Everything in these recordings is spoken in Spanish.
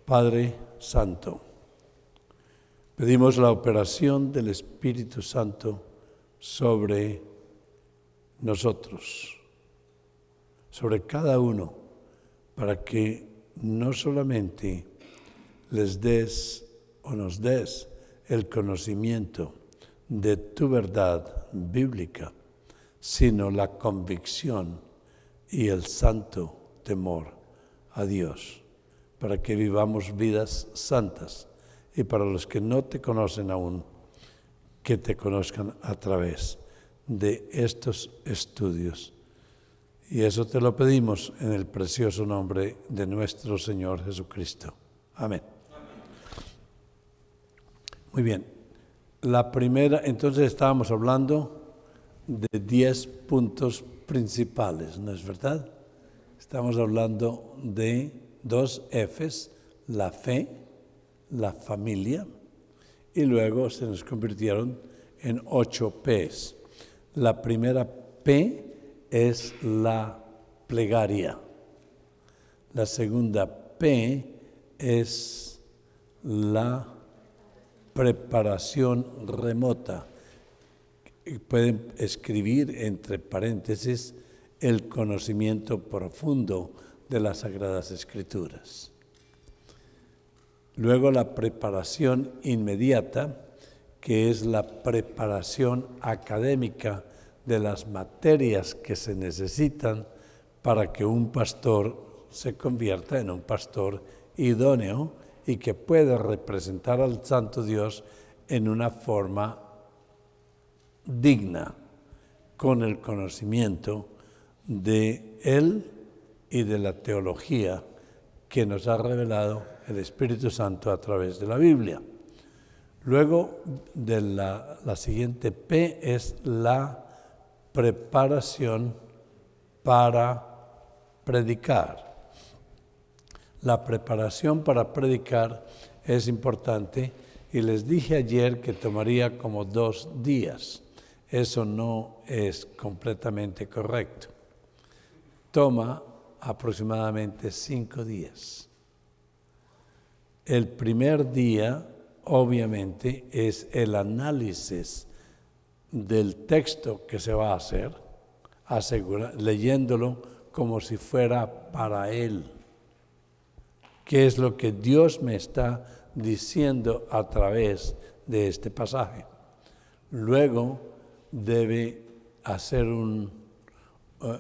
Padre Santo, pedimos la operación del Espíritu Santo sobre nosotros, sobre cada uno, para que no solamente les des o nos des el conocimiento de tu verdad bíblica, sino la convicción y el santo temor a Dios, para que vivamos vidas santas y para los que no te conocen aún, que te conozcan a través de estos estudios. Y eso te lo pedimos en el precioso nombre de nuestro Señor Jesucristo. Amén. Muy bien. La primera, entonces estábamos hablando de 10 puntos principales, ¿no es verdad? Estamos hablando de 2 Fs, la fe, la familia, y luego se nos convirtieron en 8 Ps. La primera P es la plegaria. La segunda P es la preparación remota. Pueden escribir entre paréntesis el conocimiento profundo de las Sagradas Escrituras. Luego la preparación inmediata, que es la preparación académica de las materias que se necesitan para que un pastor se convierta en un pastor idóneo y que pueda representar al Santo Dios en una forma digna, con el conocimiento de Él y de la teología que nos ha revelado el Espíritu Santo a través de la Biblia. Luego de la siguiente P es la preparación para predicar. La preparación para predicar es importante y les dije ayer que tomaría como 2 días. Eso no es completamente correcto. Toma aproximadamente 5 días. El primer día, obviamente, es el análisis del texto que se va a hacer, leyéndolo como si fuera para él. ¿Qué es lo que Dios me está diciendo a través de este pasaje? Luego debe hacer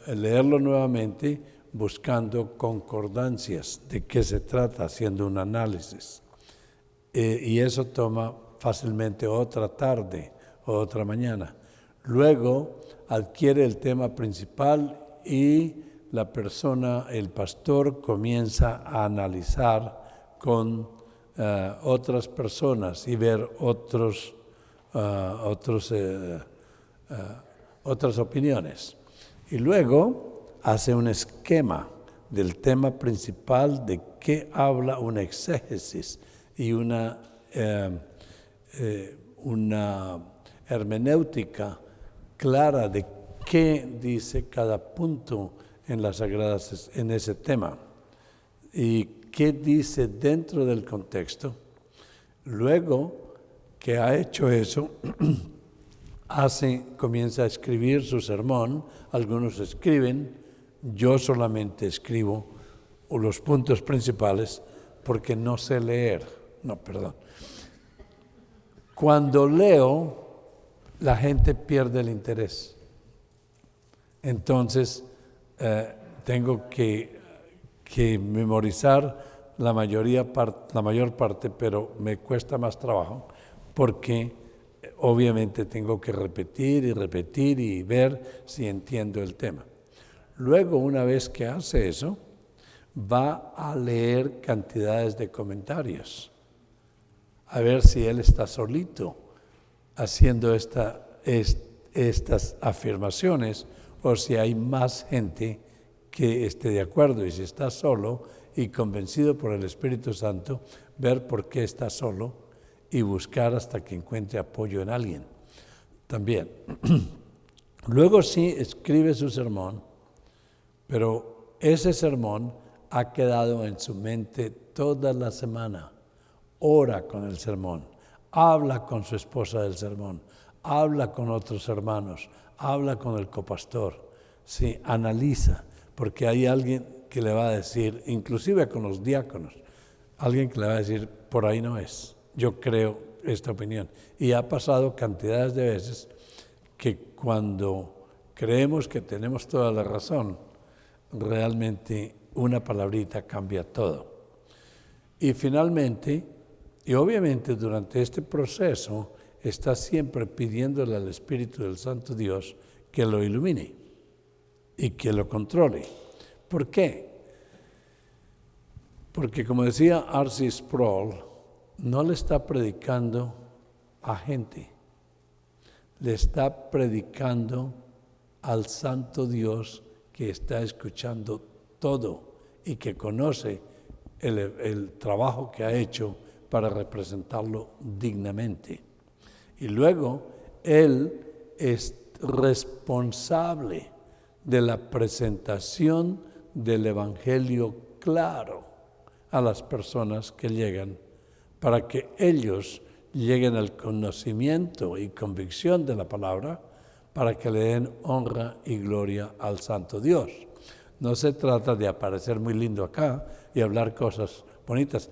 leerlo nuevamente buscando concordancias de qué se trata, haciendo un análisis. Y eso toma fácilmente otra tarde o otra mañana. Luego adquiere el tema principal y la persona, el pastor, comienza a analizar con otras personas y ver otras opiniones. Y luego hace un esquema del tema principal, de qué habla una exégesis y una hermenéutica clara de qué dice cada punto en las Sagradas, en ese tema, y qué dice dentro del contexto. Luego que ha hecho eso, comienza a escribir su sermón. Algunos escriben, yo solamente escribo los puntos principales porque no sé leer. Cuando leo, la gente pierde el interés. Entonces, tengo que memorizar la mayor parte, pero me cuesta más trabajo porque obviamente tengo que repetir y ver si entiendo el tema. Luego, una vez que hace eso, va a leer cantidades de comentarios, a ver si él está solito haciendo estas afirmaciones o si hay más gente que esté de acuerdo. Y si está solo y convencido por el Espíritu Santo, ver por qué está solo y buscar hasta que encuentre apoyo en alguien. También. Luego sí escribe su sermón, pero ese sermón ha quedado en su mente toda la semana ora con el sermón, habla con su esposa del sermón, habla con otros hermanos, habla con el copastor, ¿sí? Analiza, porque hay alguien que le va a decir, inclusive con los diáconos, alguien que le va a decir, por ahí no es, yo creo esta opinión. Y ha pasado cantidades de veces que cuando creemos que tenemos toda la razón, realmente una palabrita cambia todo. Y finalmente, y obviamente durante este proceso, está siempre pidiéndole al Espíritu del Santo Dios que lo ilumine y que lo controle. ¿Por qué? Porque como decía R.C. Sproul, no le está predicando a gente, le está predicando al Santo Dios que está escuchando todo y que conoce el trabajo que ha hecho para representarlo dignamente. Y luego, Él es responsable de la presentación del Evangelio claro a las personas que llegan, para que ellos lleguen al conocimiento y convicción de la palabra, para que le den honra y gloria al Santo Dios. No se trata de aparecer muy lindo acá y hablar cosas bonitas,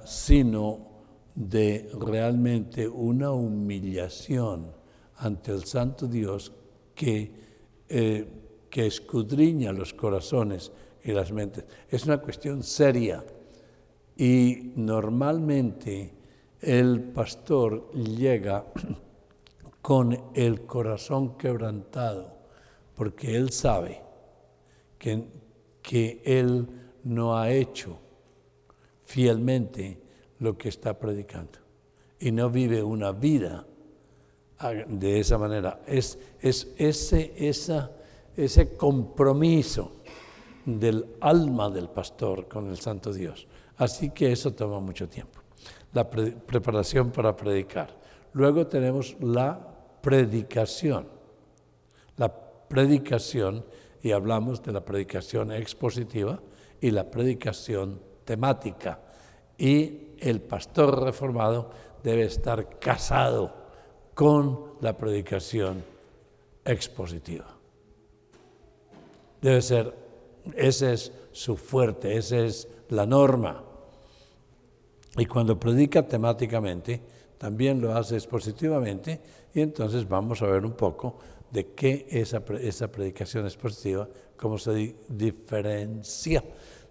sino de realmente una humillación ante el Santo Dios que escudriña los corazones y las mentes. Es una cuestión seria y normalmente el pastor llega con el corazón quebrantado porque él sabe que él no ha hecho fielmente lo que está predicando y no vive una vida de esa manera. Es ese compromiso del alma del pastor con el Santo Dios. Así que eso toma mucho tiempo. La preparación para predicar. Luego tenemos la predicación. La predicación, y hablamos de la predicación expositiva y la predicación temática. Y el pastor reformado debe estar casado con la predicación expositiva. Debe ser, ese es su fuerte, esa es la norma. Y cuando predica temáticamente, también lo hace expositivamente, y entonces vamos a ver un poco de qué es esa predicación expositiva, cómo se diferencia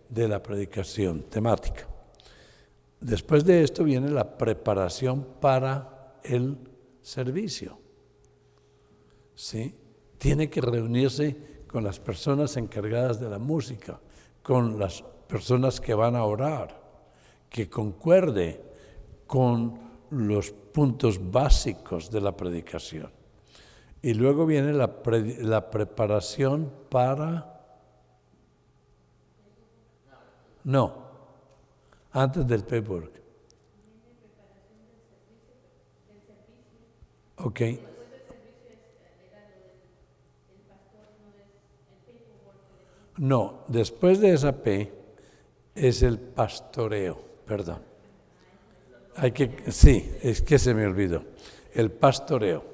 de la predicación temática. Después de esto viene la preparación para el servicio. ¿Sí? Tiene que reunirse con las personas encargadas de la música, con las personas que van a orar, que concuerde con los puntos básicos de la predicación. Y luego viene la preparación para... No, antes del paperwork. Ok. No, después de esa P es el pastoreo, perdón. Sí, es que se me olvidó. El pastoreo.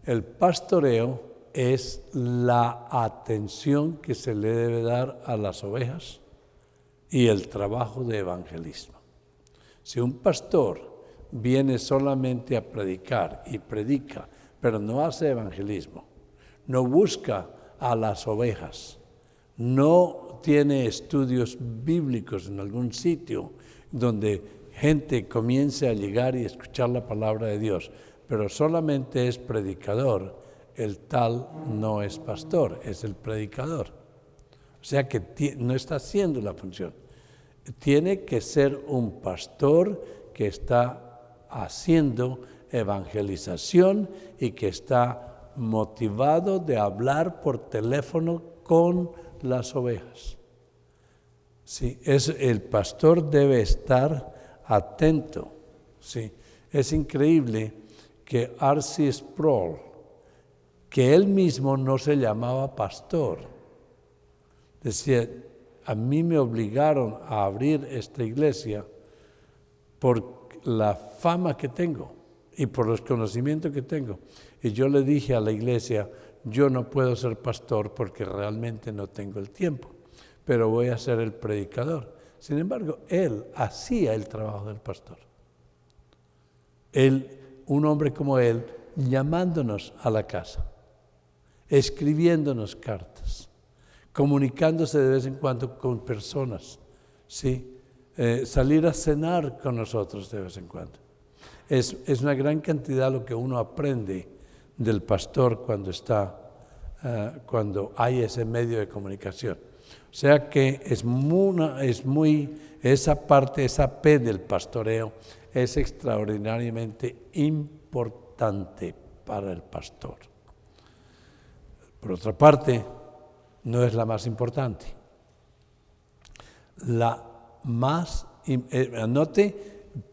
El pastoreo es la atención que se le debe dar a las ovejas y el trabajo de evangelismo. Si un pastor viene solamente a predicar y predica, pero no hace evangelismo, no busca a las ovejas, no tiene estudios bíblicos en algún sitio donde gente comience a llegar y escuchar la palabra de Dios, pero solamente es predicador, el tal no es pastor, es el predicador. O sea que no está haciendo la función. Tiene que ser un pastor que está haciendo evangelización y que está motivado de hablar por teléfono con las ovejas. Sí, el pastor debe estar atento. Sí, es increíble que R.C. Sproul, que él mismo no se llamaba pastor, decía, a mí me obligaron a abrir esta iglesia por la fama que tengo y por los conocimientos que tengo. Y yo le dije a la iglesia, yo no puedo ser pastor porque realmente no tengo el tiempo, pero voy a ser el predicador. Sin embargo, él hacía el trabajo del pastor. Él, un hombre como él, llamándonos a la casa, escribiéndonos cartas, comunicándose de vez en cuando con personas, ¿sí? Salir a cenar con nosotros de vez en cuando. Es una gran cantidad lo que uno aprende del pastor cuando hay ese medio de comunicación. O sea que esa parte, esa P del pastoreo es extraordinariamente importante para el pastor. Por otra parte, no es la más importante. Anote,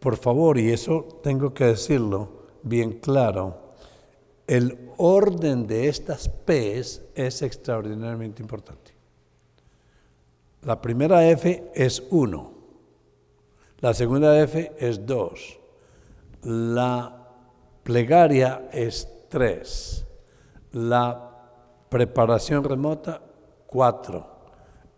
por favor, y eso tengo que decirlo bien claro, el orden de estas P's es extraordinariamente importante. La primera F es 1, la segunda F es 2, la plegaria es 3, la preparación remota 4,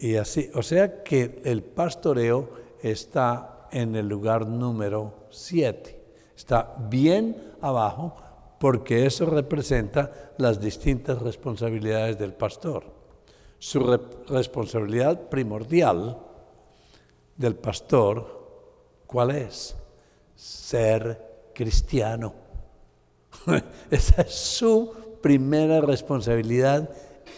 y así, o sea que el pastoreo está en el lugar número 7, está bien abajo porque eso representa las distintas responsabilidades del pastor. Su responsabilidad primordial del pastor, ¿cuál es? Ser cristiano. Esa es su primera responsabilidad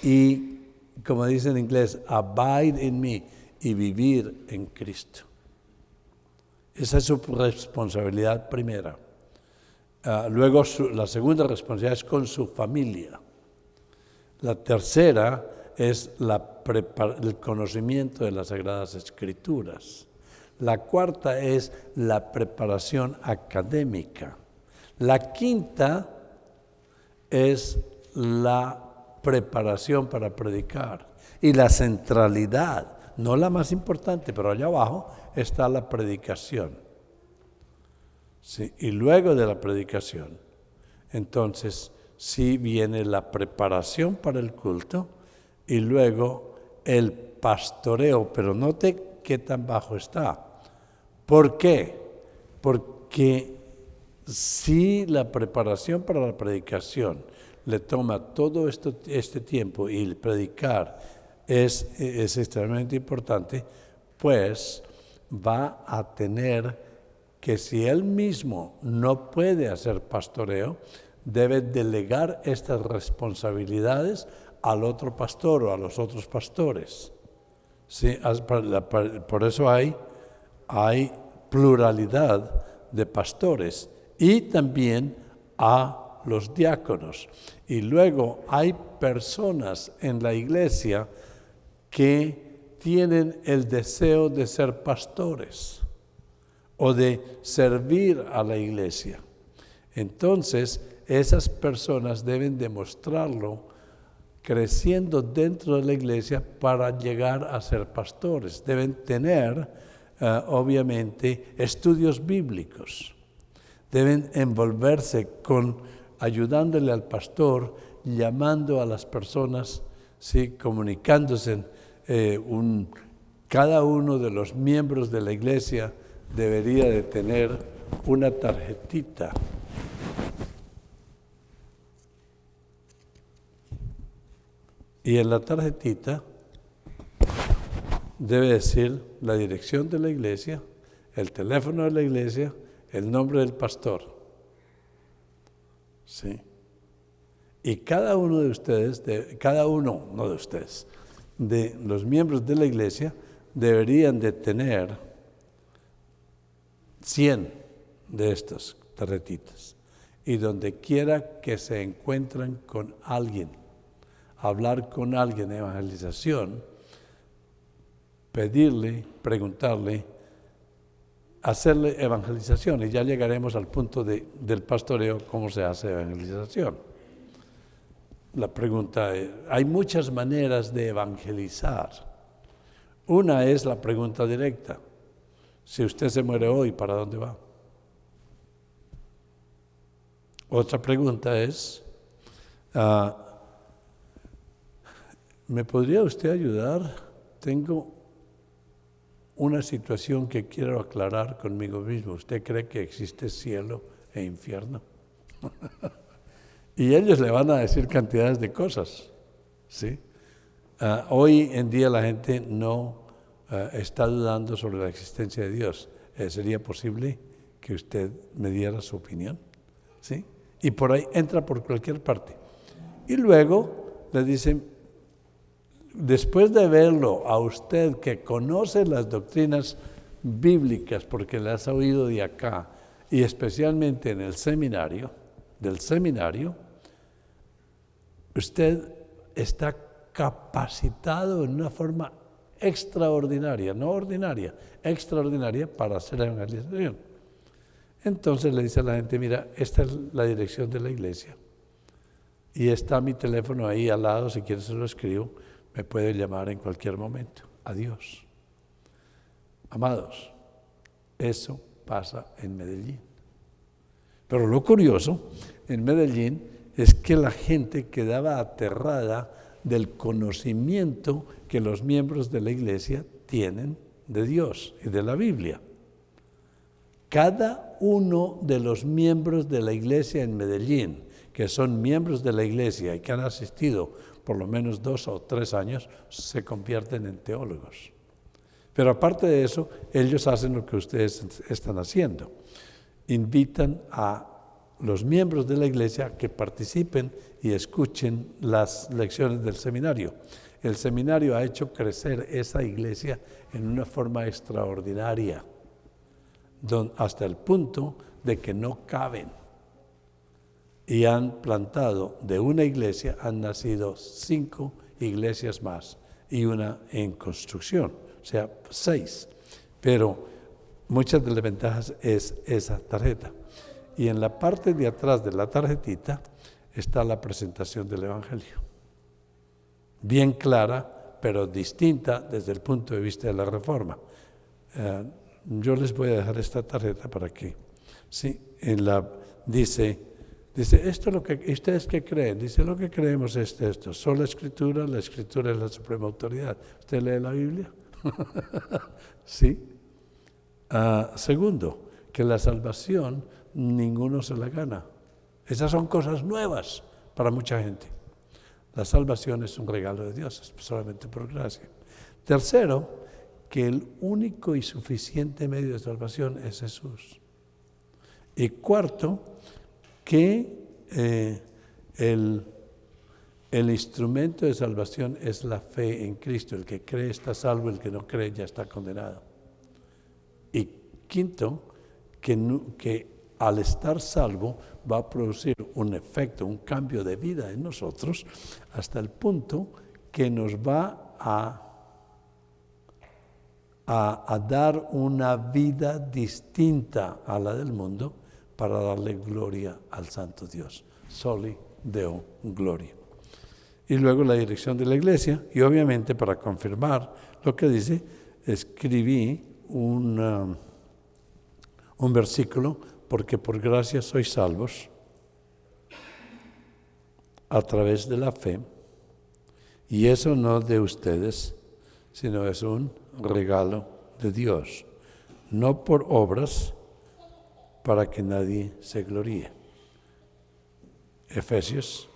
y, como dice en inglés, abide in me, y vivir en Cristo. Esa es su responsabilidad primera. Luego la segunda responsabilidad es con su familia. La tercera es el conocimiento de las Sagradas Escrituras. La cuarta es la preparación académica. La quinta es la preparación para predicar. Y la centralidad, no la más importante, pero allá abajo está la predicación. Sí, y luego de la predicación, entonces sí viene la preparación para el culto y luego el pastoreo, pero note qué tan bajo está. ¿Por qué? Porque si la preparación para la predicación le toma todo este tiempo y el predicar es extremadamente importante, pues va a tener que, si él mismo no puede hacer pastoreo, debe delegar estas responsabilidades al otro pastor o a los otros pastores. Sí, por eso hay pluralidad de pastores y también a los diáconos. Y luego hay personas en la iglesia que tienen el deseo de ser pastores o de servir a la iglesia. Entonces, esas personas deben demostrarlo creciendo dentro de la iglesia para llegar a ser pastores. Deben tener, obviamente, estudios bíblicos. Deben envolverse ayudándole al pastor, llamando a las personas, ¿sí? Comunicándose. Cada uno de los miembros de la iglesia debería de tener una tarjetita y en la tarjetita debe decir la dirección de la iglesia, el teléfono de la iglesia, el nombre del pastor. ¿Sí? Y cada uno de ustedes, de los miembros de la iglesia, deberían de tener 100 de estas tarjetitas. Y donde quiera que se encuentran con alguien, hablar con alguien de evangelización, pedirle, preguntarle, hacerle evangelización. Y ya llegaremos al punto del pastoreo, cómo se hace evangelización. La pregunta es, hay muchas maneras de evangelizar. Una es la pregunta directa. Si usted se muere hoy, ¿para dónde va? Otra pregunta es, ¿me podría usted ayudar? Tengo una situación que quiero aclarar conmigo mismo. ¿Usted cree que existe cielo e infierno? Y ellos le van a decir cantidades de cosas, ¿sí? Hoy en día la gente no está dudando sobre la existencia de Dios. ¿Sería posible que usted me diera su opinión? ¿Sí? Y por ahí entra por cualquier parte. Y luego le dicen, después de verlo a usted que conoce las doctrinas bíblicas, porque las ha oído de acá, y especialmente en el seminario, usted está capacitado en una forma extraordinaria, no ordinaria, extraordinaria para hacer evangelización. Entonces le dice a la gente, mira, esta es la dirección de la iglesia y está mi teléfono ahí al lado, si quieres se lo escribo, me puede llamar en cualquier momento. Adiós. Amados, eso pasa en Medellín. Pero lo curioso en Medellín es que la gente quedaba aterrada del conocimiento que los miembros de la iglesia tienen de Dios y de la Biblia. Cada uno de los miembros de la iglesia en Medellín, que son miembros de la iglesia y que han asistido por lo menos 2 o 3 años, se convierten en teólogos. Pero aparte de eso, ellos hacen lo que ustedes están haciendo. Invitan a los miembros de la iglesia que participen y escuchen las lecciones del seminario. El seminario ha hecho crecer esa iglesia en una forma extraordinaria, hasta el punto de que no caben. Y han plantado de una iglesia, han nacido 5 iglesias más y una en construcción, o sea, 6. Pero muchas de las ventajas es esa tarjeta. Y en la parte de atrás de la tarjetita está la presentación del Evangelio. Bien clara, pero distinta desde el punto de vista de la Reforma. Yo les voy a dejar esta tarjeta para que, sí, dice, esto es lo que, ¿ustedes qué creen? Dice, lo que creemos es esto, sola escritura, la escritura es la suprema autoridad. ¿Usted lee la Biblia? Sí. Segundo, que la salvación ninguno se la gana. Esas son cosas nuevas para mucha gente. La salvación es un regalo de Dios, es solamente por gracia. Tercero, que el único y suficiente medio de salvación es Jesús. Y cuarto, que el instrumento de salvación es la fe en Cristo. El que cree está salvo, el que no cree ya está condenado. Y quinto, que al estar salvo va a producir un efecto, un cambio de vida en nosotros, hasta el punto que nos va a dar una vida distinta a la del mundo para darle gloria al Santo Dios. Soli Deo Gloria. Y luego la dirección de la iglesia, y obviamente para confirmar lo que dice, escribí un versículo, porque por gracia sois salvos a través de la fe, y eso no de ustedes, sino es un regalo de Dios, no por obras para que nadie se gloríe. Efesios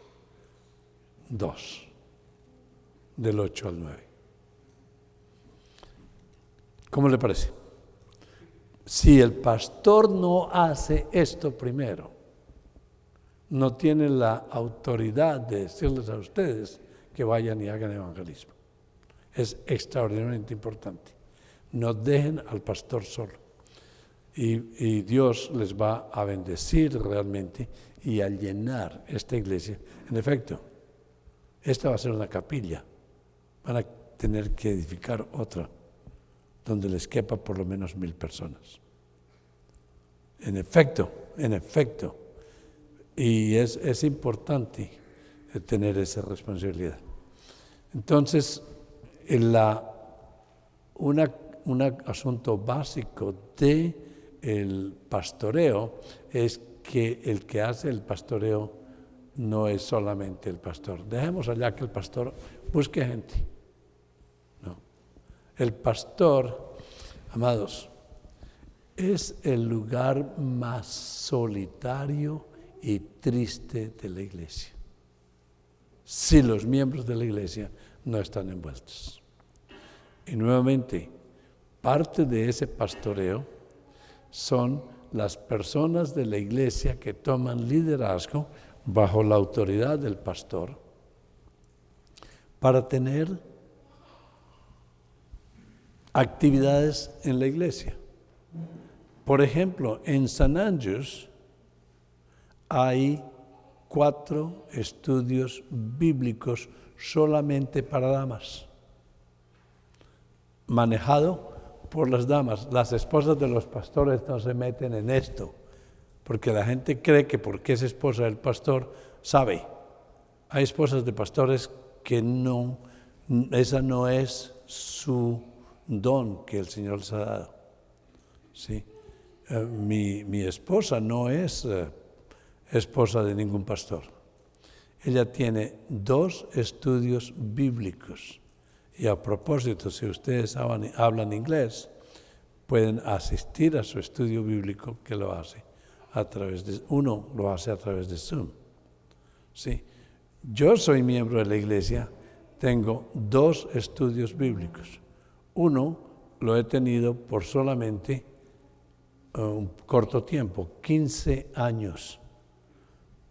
2, del 8 al 9. ¿Cómo le parece? Si el pastor no hace esto primero, no tiene la autoridad de decirles a ustedes que vayan y hagan evangelismo. Es extraordinariamente importante. No dejen al pastor solo. Y Dios les va a bendecir realmente y a llenar esta iglesia. En efecto, esta va a ser una capilla. Van a tener que edificar otra donde les quepa por lo menos 1,000 personas. En efecto. Y es importante tener esa responsabilidad. Entonces, un asunto básico del pastoreo es que el que hace el pastoreo no es solamente el pastor. Dejemos allá que el pastor busque gente. No. El pastor, amados, es el lugar más solitario y triste de la iglesia, si los miembros de la iglesia no están envueltos. Y nuevamente, parte de ese pastoreo son las personas de la iglesia que toman liderazgo bajo la autoridad del pastor para tener actividades en la iglesia. Por ejemplo, en San Andrews hay 4 estudios bíblicos solamente para damas, manejado por las damas. Las esposas de los pastores no se meten en esto, porque la gente cree que porque es esposa del pastor, sabe. Hay esposas de pastores que no, esa no es su don que el Señor les ha dado. ¿Sí? Mi esposa no es esposa de ningún pastor. Ella tiene 2 estudios bíblicos. Y a propósito, si ustedes hablan inglés, pueden asistir a su estudio bíblico que lo hace a través de, uno lo hace a través de Zoom. ¿Sí? Yo soy miembro de la iglesia, tengo 2 estudios bíblicos. Uno lo he tenido por solamente un corto tiempo, 15 años.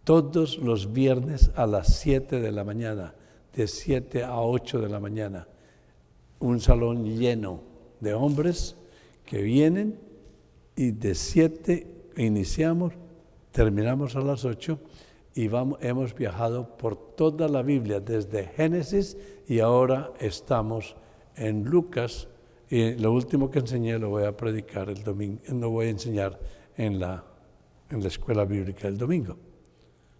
Todos los viernes a las 7 de la mañana, de 7 a 8 de la mañana, un salón lleno de hombres que vienen y de 7 iniciamos, terminamos a las 8 y hemos viajado por toda la Biblia desde Génesis y ahora estamos en Lucas. Y lo último que enseñé lo voy a predicar el domingo, lo voy a enseñar en la escuela bíblica el domingo.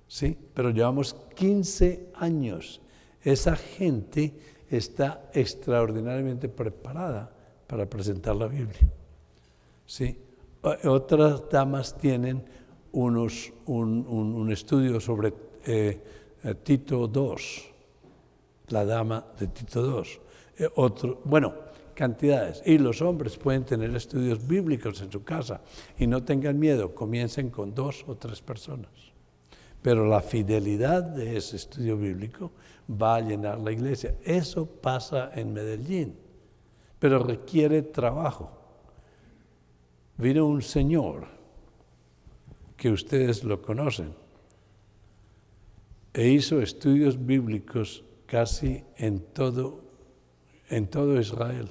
¿Sí? Pero llevamos 15 años. Esa gente está extraordinariamente preparada para presentar la Biblia. ¿Sí? Otras damas tienen un estudio sobre Tito II, la dama de Tito II. Cantidades. Y los hombres pueden tener estudios bíblicos en su casa y no tengan miedo, comiencen con 2 o 3 personas. Pero la fidelidad de ese estudio bíblico va a llenar la iglesia. Eso pasa en Medellín, pero requiere trabajo. Vino un señor que ustedes lo conocen e hizo estudios bíblicos casi en todo Israel.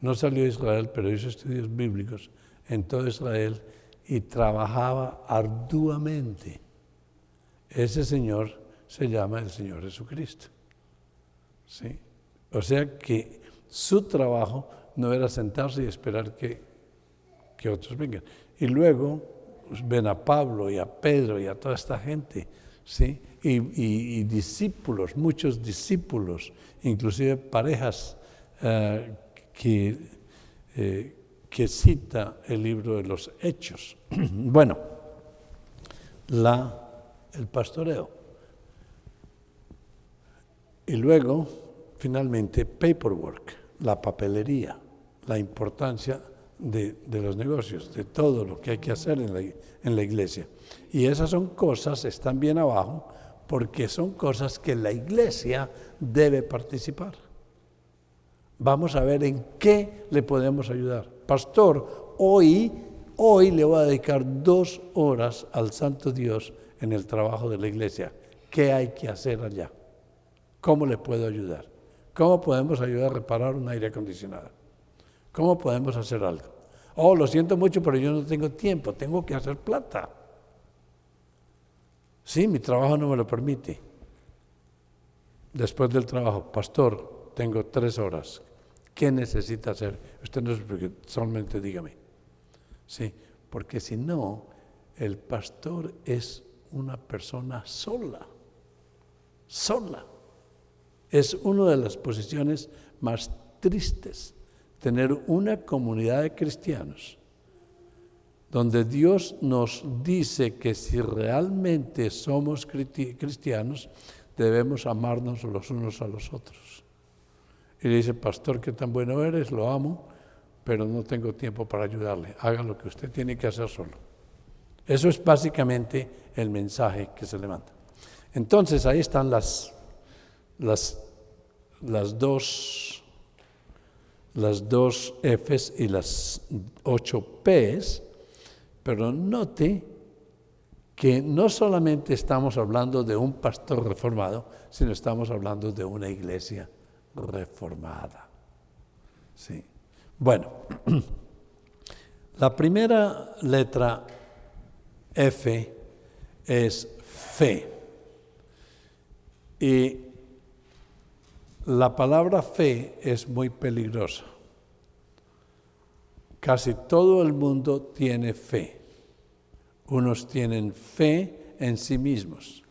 No salió a Israel, pero hizo estudios bíblicos en todo Israel y trabajaba arduamente. Ese Señor se llama el Señor Jesucristo. ¿Sí? O sea que su trabajo no era sentarse y esperar que otros vengan. Y luego pues, ven a Pablo y a Pedro y a toda esta gente, ¿sí? Y discípulos, muchos discípulos, inclusive parejas que cita el libro de los Hechos. Bueno, el pastoreo. Y luego, finalmente, paperwork, la papelería, la importancia de los negocios, de todo lo que hay que hacer en la iglesia. Y esas son cosas, están bien abajo, porque son cosas que la iglesia debe participar. Vamos a ver en qué le podemos ayudar. Pastor, hoy le voy a dedicar 2 horas al Santo Dios en el trabajo de la iglesia. ¿Qué hay que hacer allá? ¿Cómo le puedo ayudar? ¿Cómo podemos ayudar a reparar un aire acondicionado? ¿Cómo podemos hacer algo? Oh, lo siento mucho, pero yo no tengo tiempo, tengo que hacer plata. Sí, mi trabajo no me lo permite. Después del trabajo, pastor, tengo 3 horas. ¿Qué necesita hacer? Usted no se preocupe, solamente dígame. Sí, porque si no, el pastor es una persona sola. Es una de las posiciones más tristes. tener una comunidad de cristianos donde Dios nos dice que si realmente somos cristianos, debemos amarnos los unos a los otros. Y le dice, pastor, qué tan bueno eres, lo amo, pero no tengo tiempo para ayudarle. Haga lo que usted tiene que hacer solo. Eso es básicamente el mensaje que se le manda. Entonces, ahí están las dos Fs y las 8 Ps, pero note que no solamente estamos hablando de un pastor reformado, sino estamos hablando de una iglesia reformada. Sí. Bueno, la primera letra F es fe. Y la palabra fe es muy peligrosa. Casi todo el mundo tiene fe. Unos tienen fe en sí mismos.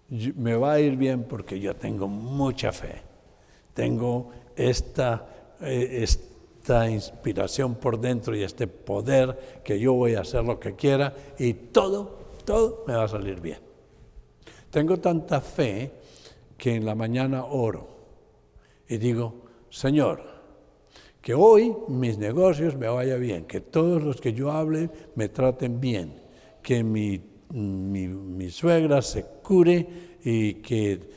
Me va a ir bien porque yo tengo mucha fe. Tengo esta inspiración por dentro y este poder que yo voy a hacer lo que quiera y todo me va a salir bien. Tengo tanta fe que en la mañana oro y digo, Señor, que hoy mis negocios me vaya bien, que todos los que yo hable me traten bien, que mi suegra se cure y que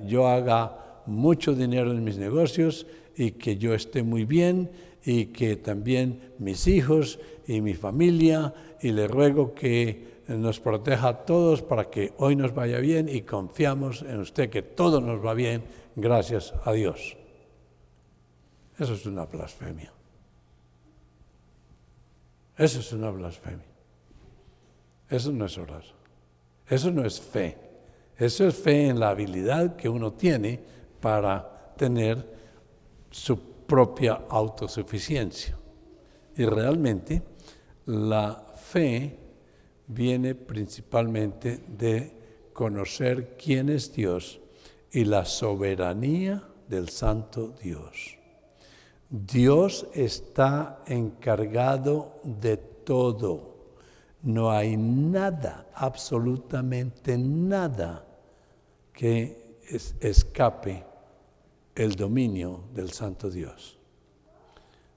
yo haga mucho dinero en mis negocios y que yo esté muy bien y que también mis hijos y mi familia, y le ruego que nos proteja a todos para que hoy nos vaya bien y confiamos en usted que todo nos va bien, gracias a Dios. Eso es una blasfemia. Eso es una blasfemia. Eso no es orar. Eso no es fe. Eso es fe en la habilidad que uno tiene para tener su propia autosuficiencia. Y realmente la fe viene principalmente de conocer quién es Dios y la soberanía del Santo Dios. Dios está encargado de todo. No hay nada, absolutamente nada, que escape el dominio del Santo Dios.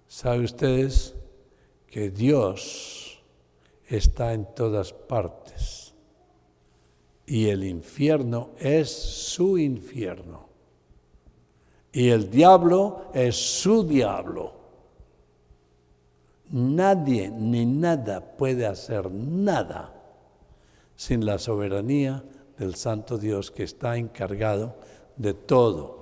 ¿Saben ustedes que Dios está en todas partes y el infierno es su infierno? Y el diablo es su diablo. Nadie ni nada puede hacer nada sin la soberanía del Santo Dios que está encargado de todo.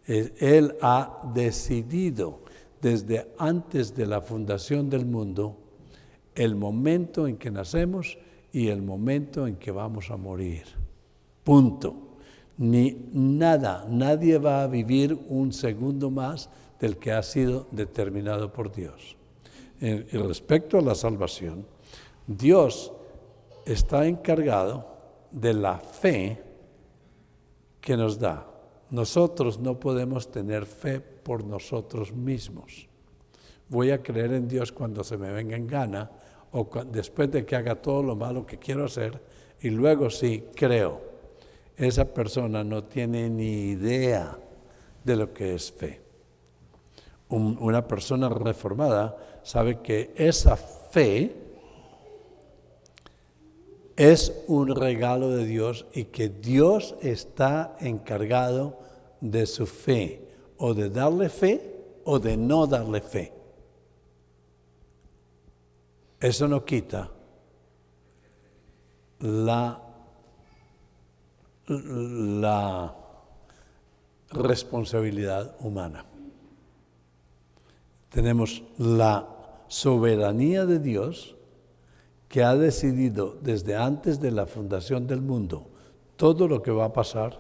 Él ha decidido desde antes de la fundación del mundo el momento en que nacemos y el momento en que vamos a morir. Punto. Nadie va a vivir un segundo más del que ha sido determinado por Dios. Y respecto a la salvación, Dios está encargado de la fe que nos da. Nosotros no podemos tener fe por nosotros mismos. Voy a creer en Dios cuando se me venga en gana o después de que haga todo lo malo que quiero hacer y luego sí creo. Esa persona no tiene ni idea de lo que es fe. Una persona reformada sabe que esa fe es un regalo de Dios y que Dios está encargado de su fe, o de darle fe o de no darle fe. Eso no quita la responsabilidad humana. Tenemos la soberanía de Dios que ha decidido desde antes de la fundación del mundo todo lo que va a pasar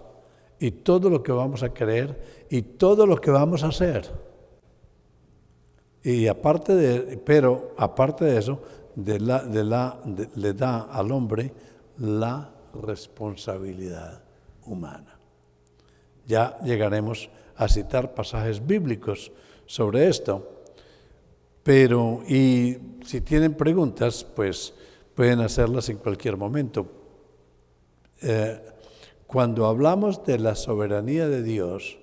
y todo lo que vamos a creer y todo lo que vamos a hacer. Y aparte de eso, le da al hombre la responsabilidad humana. Ya llegaremos a citar pasajes bíblicos sobre esto. Pero, y si tienen preguntas, pues pueden hacerlas en cualquier momento. Cuando hablamos de la soberanía de Dios,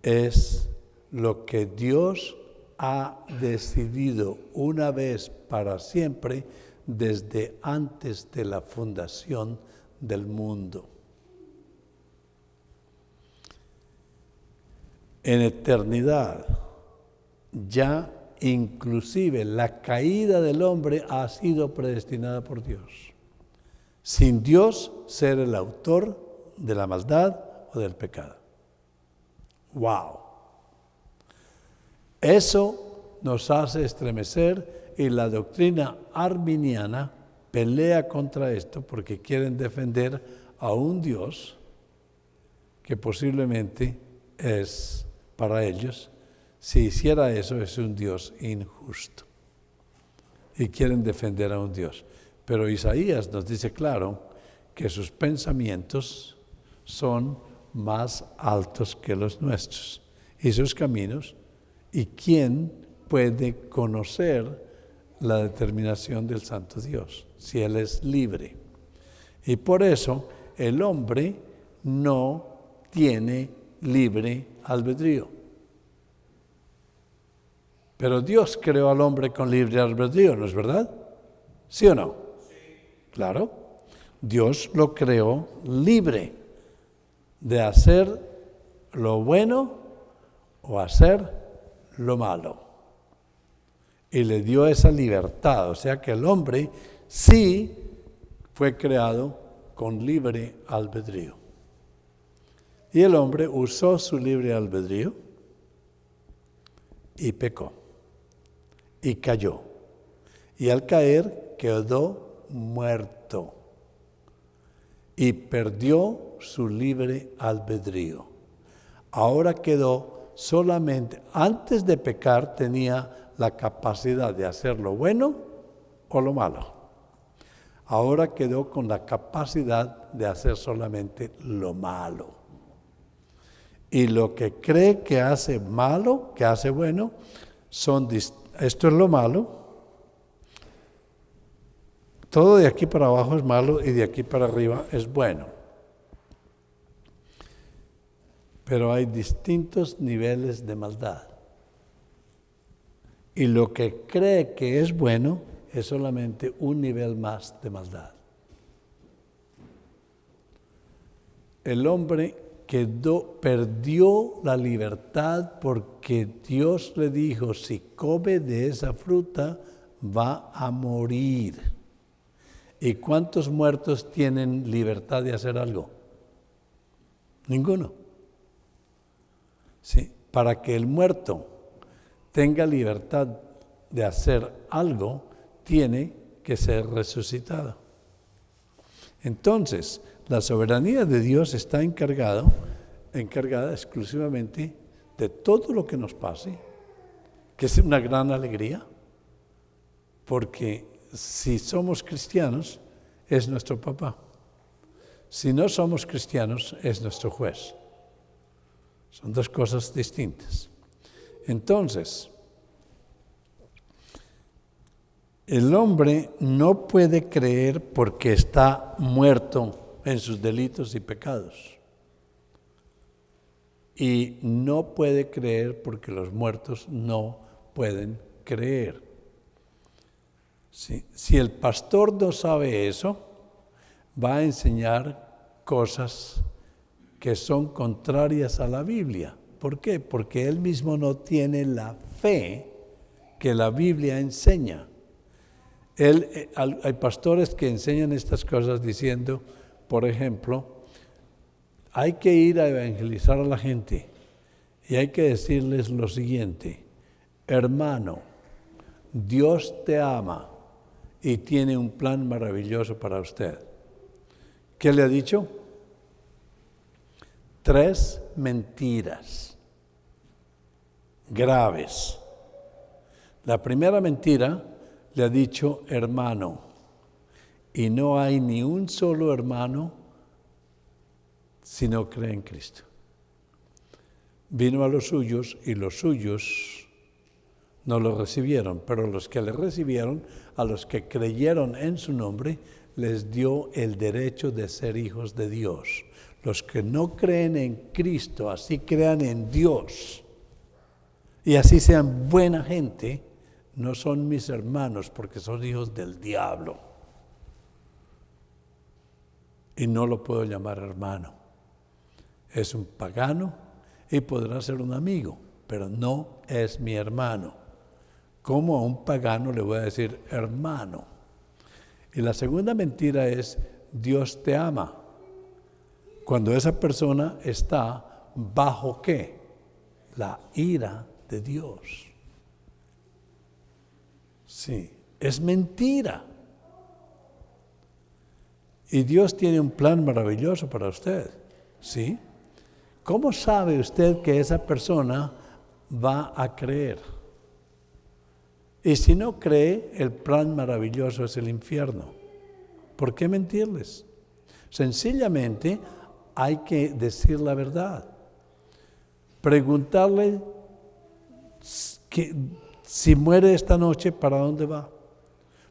es lo que Dios ha decidido una vez para siempre desde antes de la fundación del mundo. En eternidad, ya inclusive la caída del hombre ha sido predestinada por Dios, sin Dios ser el autor de la maldad o del pecado. ¡Wow! Eso nos hace estremecer, y la doctrina arminiana pelea contra esto porque quieren defender a un Dios que posiblemente es, para ellos, si hiciera eso, es un Dios injusto. Y quieren defender a un Dios. Pero Isaías nos dice claro que sus pensamientos son más altos que los nuestros, y sus caminos, y quién puede conocer la determinación del Santo Dios, si Él es libre. Y por eso el hombre no tiene libre albedrío. Pero Dios creó al hombre con libre albedrío, ¿no es verdad? ¿Sí o no? Sí. Claro. Dios lo creó libre de hacer lo bueno o hacer lo malo. Y le dio esa libertad. O sea que el hombre sí fue creado con libre albedrío. Y el hombre usó su libre albedrío y pecó. Y cayó. Y al caer quedó muerto. Y perdió su libre albedrío. Ahora quedó solamente, antes de pecar tenía la capacidad de hacer lo bueno o lo malo. Ahora quedó con la capacidad de hacer solamente lo malo. Y lo que cree que hace malo, que hace bueno, esto es lo malo. Todo de aquí para abajo es malo y de aquí para arriba es bueno. Pero hay distintos niveles de maldad. Y lo que cree que es bueno es solamente un nivel más de maldad. El hombre perdió la libertad porque Dios le dijo, si come de esa fruta va a morir. ¿Y cuántos muertos tienen libertad de hacer algo? Ninguno. Sí, para que el muerto tenga libertad de hacer algo, tiene que ser resucitado. Entonces, la soberanía de Dios está encargada exclusivamente de todo lo que nos pase, que es una gran alegría, porque si somos cristianos, es nuestro papá. Si no somos cristianos, es nuestro juez. Son dos cosas distintas. Entonces, el hombre no puede creer porque está muerto en sus delitos y pecados. Y no puede creer porque los muertos no pueden creer. Si el pastor no sabe eso, va a enseñar cosas que son contrarias a la Biblia. ¿Por qué? Porque él mismo no tiene la fe que la Biblia enseña. Hay pastores que enseñan estas cosas diciendo, por ejemplo, hay que ir a evangelizar a la gente y hay que decirles lo siguiente: hermano, Dios te ama y tiene un plan maravilloso para usted. ¿Qué le ha dicho? 3 mentiras graves. La primera mentira le ha dicho hermano, y no hay ni un solo hermano si no cree en Cristo. Vino a los suyos y los suyos no lo recibieron, pero los que le recibieron, a los que creyeron en su nombre, les dio el derecho de ser hijos de Dios. Los que no creen en Cristo, así crean en Dios y así sean buena gente, no son mis hermanos porque son hijos del diablo. Y no lo puedo llamar hermano. Es un pagano y podrá ser un amigo, pero no es mi hermano. ¿Cómo a un pagano le voy a decir hermano? Y la segunda mentira es Dios te ama. Cuando esa persona está bajo ¿qué? La ira de Dios. Sí, es mentira. Y Dios tiene un plan maravilloso para usted, ¿sí? ¿Cómo sabe usted que esa persona va a creer? Y si no cree, el plan maravilloso es el infierno. ¿Por qué mentirles? Sencillamente hay que decir la verdad. Preguntarle que si muere esta noche, ¿para dónde va?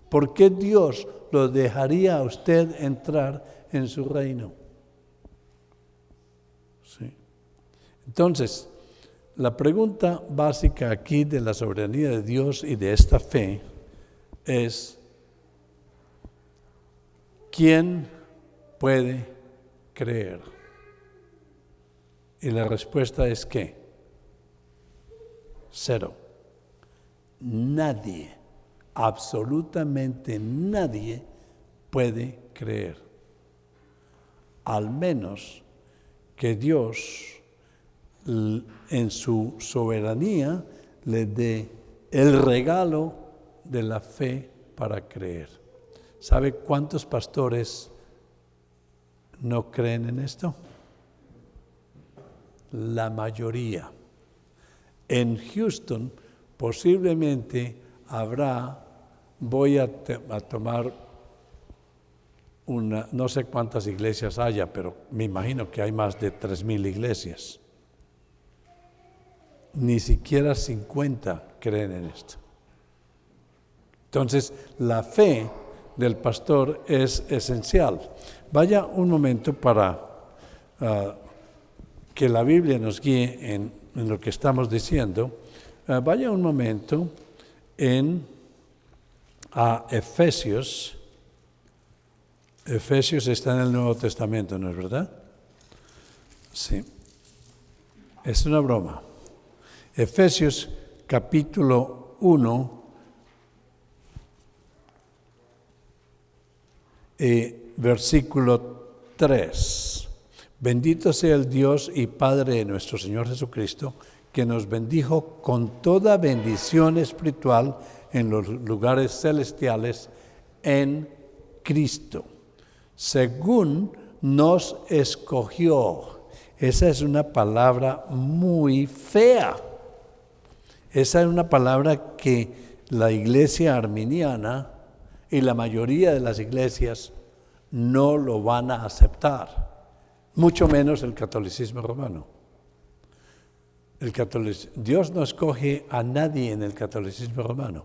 ¿Por qué Dios lo dejaría a usted entrar en su reino? Sí. Entonces, la pregunta básica aquí de la soberanía de Dios y de esta fe es, ¿quién puede creer? Y la respuesta es ¿qué? Cero. Nadie, absolutamente nadie puede creer. Al menos que Dios en su soberanía le dé el regalo de la fe para creer. ¿Sabe cuántos pastores no creen en esto? La mayoría. En Houston posiblemente voy a tomar no sé cuántas iglesias haya, pero me imagino que hay más de 3,000 iglesias. Ni siquiera 50 creen en esto. Entonces, la fe del pastor es esencial. Vaya un momento para que la Biblia nos guíe en lo que estamos diciendo. Vaya un momento a Efesios. Efesios está en el Nuevo Testamento, ¿no es verdad? Sí. Es una broma. Efesios capítulo 1, versículo 3. Bendito sea el Dios y Padre de nuestro Señor Jesucristo, que nos bendijo con toda bendición espiritual en los lugares celestiales en Cristo, según nos escogió. Esa es una palabra muy fea. Esa es una palabra que la iglesia arminiana y la mayoría de las iglesias no lo van a aceptar, mucho menos el catolicismo romano. Dios no escoge a nadie en el catolicismo romano.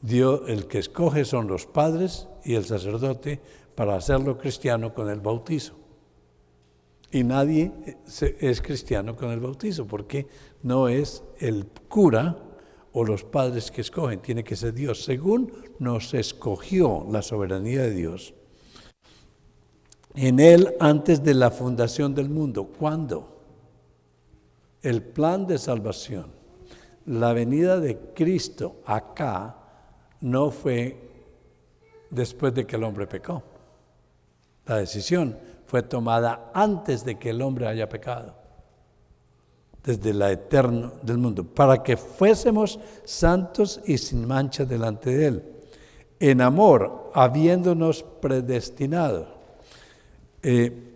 El que escoge son los padres y el sacerdote para hacerlo cristiano con el bautizo. Y nadie es cristiano con el bautizo, porque no es el cura o los padres que escogen, tiene que ser Dios. Según nos escogió la soberanía de Dios, en Él antes de la fundación del mundo. ¿Cuándo? El plan de salvación, la venida de Cristo acá, no fue después de que el hombre pecó. La decisión fue tomada antes de que el hombre haya pecado, desde la eterna del mundo, para que fuésemos santos y sin mancha delante de Él, en amor, habiéndonos predestinado.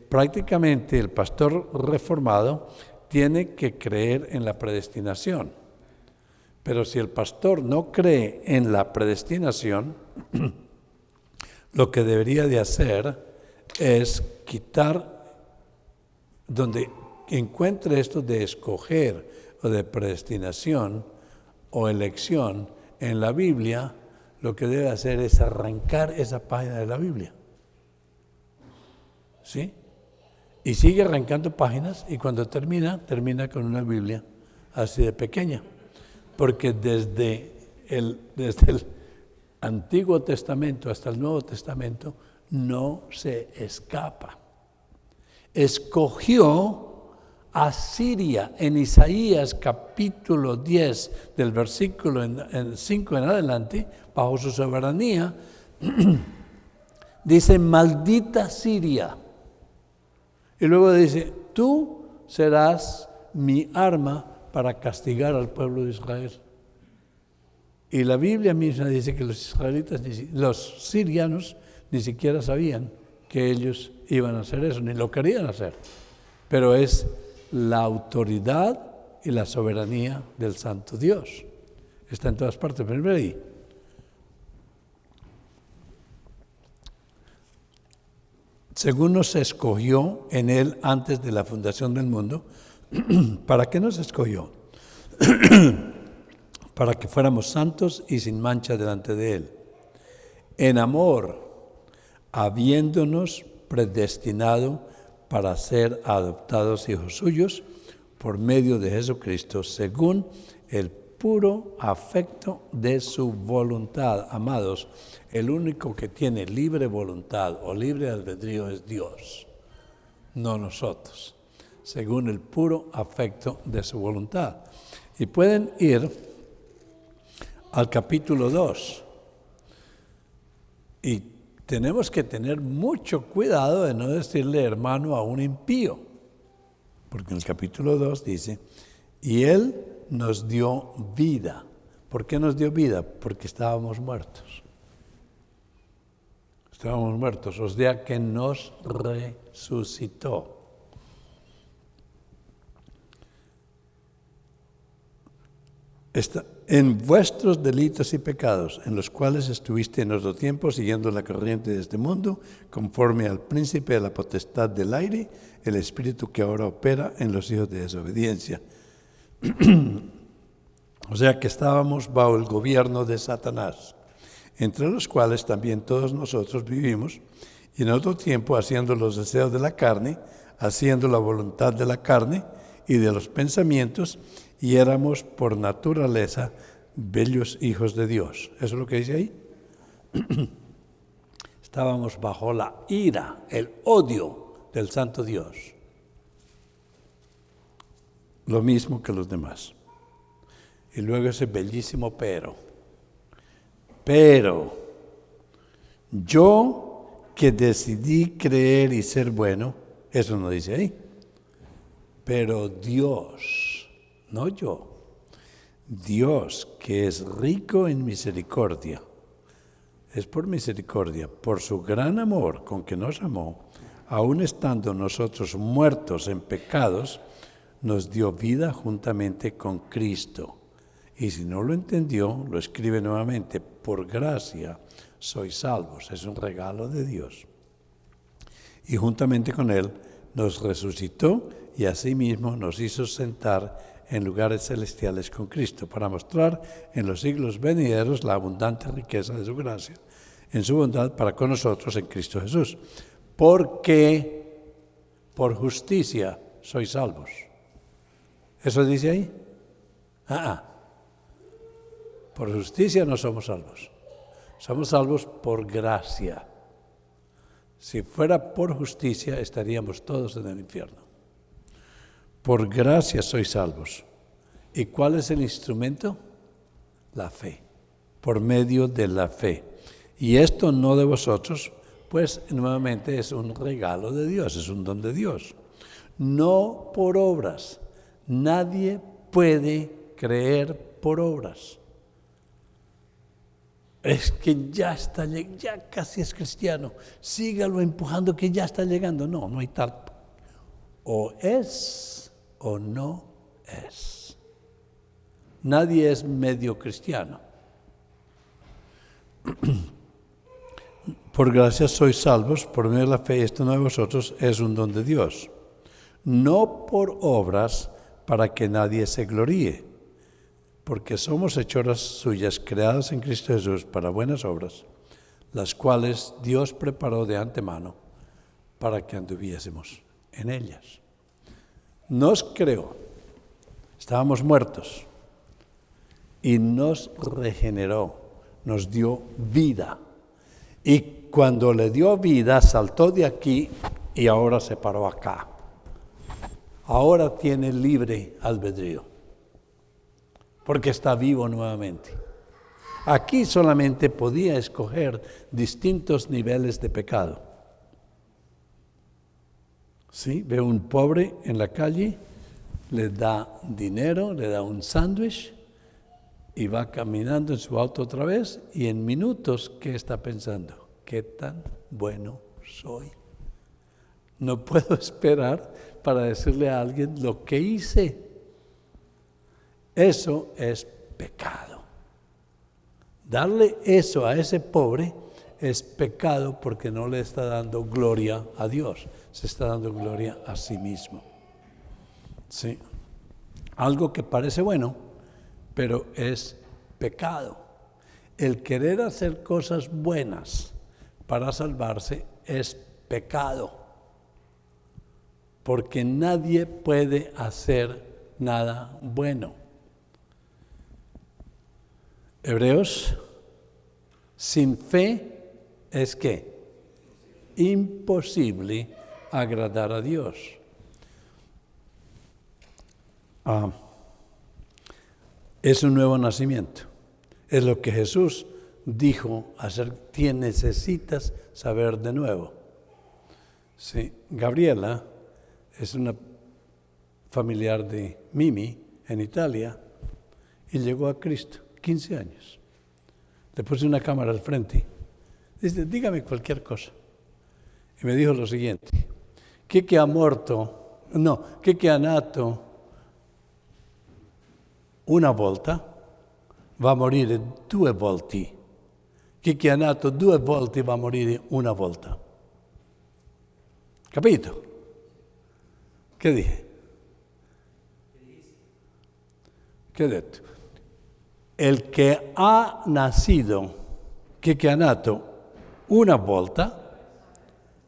Prácticamente el pastor reformado tiene que creer en la predestinación, pero si el pastor no cree en la predestinación, lo que debería de hacer es quitar encuentre esto de escoger o de predestinación o elección en la Biblia, lo que debe hacer es arrancar esa página de la Biblia. ¿Sí? Y sigue arrancando páginas y cuando termina con una Biblia así de pequeña. Porque desde el Antiguo Testamento hasta el Nuevo Testamento no se escapa. Escogió a Siria en Isaías capítulo 10 del versículo 5 en adelante, bajo su soberanía, dice, maldita Siria. Y luego dice, tú serás mi arma para castigar al pueblo de Israel. Y la Biblia misma dice que los sirianos ni siquiera sabían que ellos iban a hacer eso, ni lo querían hacer. Pero es la autoridad y la soberanía del Santo Dios. Está en todas partes. Pero ahí. Según nos escogió en Él antes de la fundación del mundo, ¿para qué nos escogió? Para que fuéramos santos y sin mancha delante de Él. En amor, habiéndonos predestinado para ser adoptados hijos suyos por medio de Jesucristo, según el puro afecto de su voluntad. Amados, el único que tiene libre voluntad o libre albedrío es Dios, no nosotros, según el puro afecto de su voluntad. Y pueden ir al capítulo 2. Y tenemos que tener mucho cuidado de no decirle hermano a un impío, porque en el capítulo 2 dice, y Él nos dio vida. ¿Por qué nos dio vida? Porque estábamos muertos. Estábamos muertos, o sea que nos resucitó. En vuestros delitos y pecados, en los cuales estuviste en otro tiempo siguiendo la corriente de este mundo, conforme al príncipe de la potestad del aire, el espíritu que ahora opera en los hijos de desobediencia. O sea que estábamos bajo el gobierno de Satanás, entre los cuales también todos nosotros vivimos, y en otro tiempo haciendo los deseos de la carne, haciendo la voluntad de la carne y de los pensamientos, y éramos por naturaleza bellos hijos de Dios. ¿Eso es lo que dice ahí? Estábamos bajo la ira, el odio del Santo Dios. Lo mismo que los demás. Y luego ese bellísimo pero. Pero yo que decidí creer y ser bueno, eso no dice ahí. Pero Dios, no yo, Dios que es rico en misericordia, es por misericordia, por su gran amor con que nos amó, aun estando nosotros muertos en pecados, nos dio vida juntamente con Cristo. Y si no lo entendió, lo escribe nuevamente, por gracia sois salvos, es un regalo de Dios. Y juntamente con Él nos resucitó y asimismo nos hizo sentar en lugares celestiales con Cristo, para mostrar en los siglos venideros la abundante riqueza de su gracia, en su bondad para con nosotros en Cristo Jesús. Porque por justicia sois salvos. ¿Eso dice ahí? Por justicia no somos salvos. Somos salvos por gracia. Si fuera por justicia, estaríamos todos en el infierno. Por gracia sois salvos. ¿Y cuál es el instrumento? La fe. Por medio de la fe. Y esto no de vosotros, pues nuevamente es un regalo de Dios, es un don de Dios. No por obras. Nadie puede creer por obras. Es que ya casi es cristiano, sígalo empujando que ya está llegando. No, no hay tal. O es o no es. Nadie es medio cristiano. Por gracia sois salvos, por medio de la fe, esto no de vosotros, es un don de Dios. no por obras para que nadie se gloríe, porque somos hechuras suyas, creadas en Cristo Jesús para buenas obras, las cuales Dios preparó de antemano para que anduviésemos en ellas. Nos creó, estábamos muertos, y nos regeneró, nos dio vida. Y cuando le dio vida, saltó de aquí y ahora se paró acá. Ahora tiene libre albedrío, porque está vivo nuevamente. Aquí solamente podía escoger distintos niveles de pecado. ¿Sí? Ve un pobre en la calle, le da dinero, le da un sándwich y va caminando en su auto otra vez, y en minutos, ¿qué está pensando? ¿Qué tan bueno soy? No puedo esperar para decirle a alguien lo que hice. Eso es pecado. Darle eso a ese pobre es pecado, porque no le está dando gloria a Dios, se está dando gloria a sí mismo. ¿Sí? Algo que parece bueno, pero es pecado. El querer hacer cosas buenas para salvarse es pecado, porque nadie puede hacer nada bueno. Hebreos, sin fe es ¿qué? Imposible agradar a Dios. Es un nuevo nacimiento. Es lo que Jesús dijo hacer. Necesitas saber de nuevo. Sí, Gabriela es una familiar de Mimi en Italia y llegó a Cristo, 15 años. Le puse una cámara al frente. Dice, dígame cualquier cosa. Y me dijo lo siguiente: chi che ha nato una volta va a morire 2 volte. Chi che ha nato 2 volte va a morire una volta. Capito? Che dije? Che ho detto? El che ha nacido, chi che ha nato una volta,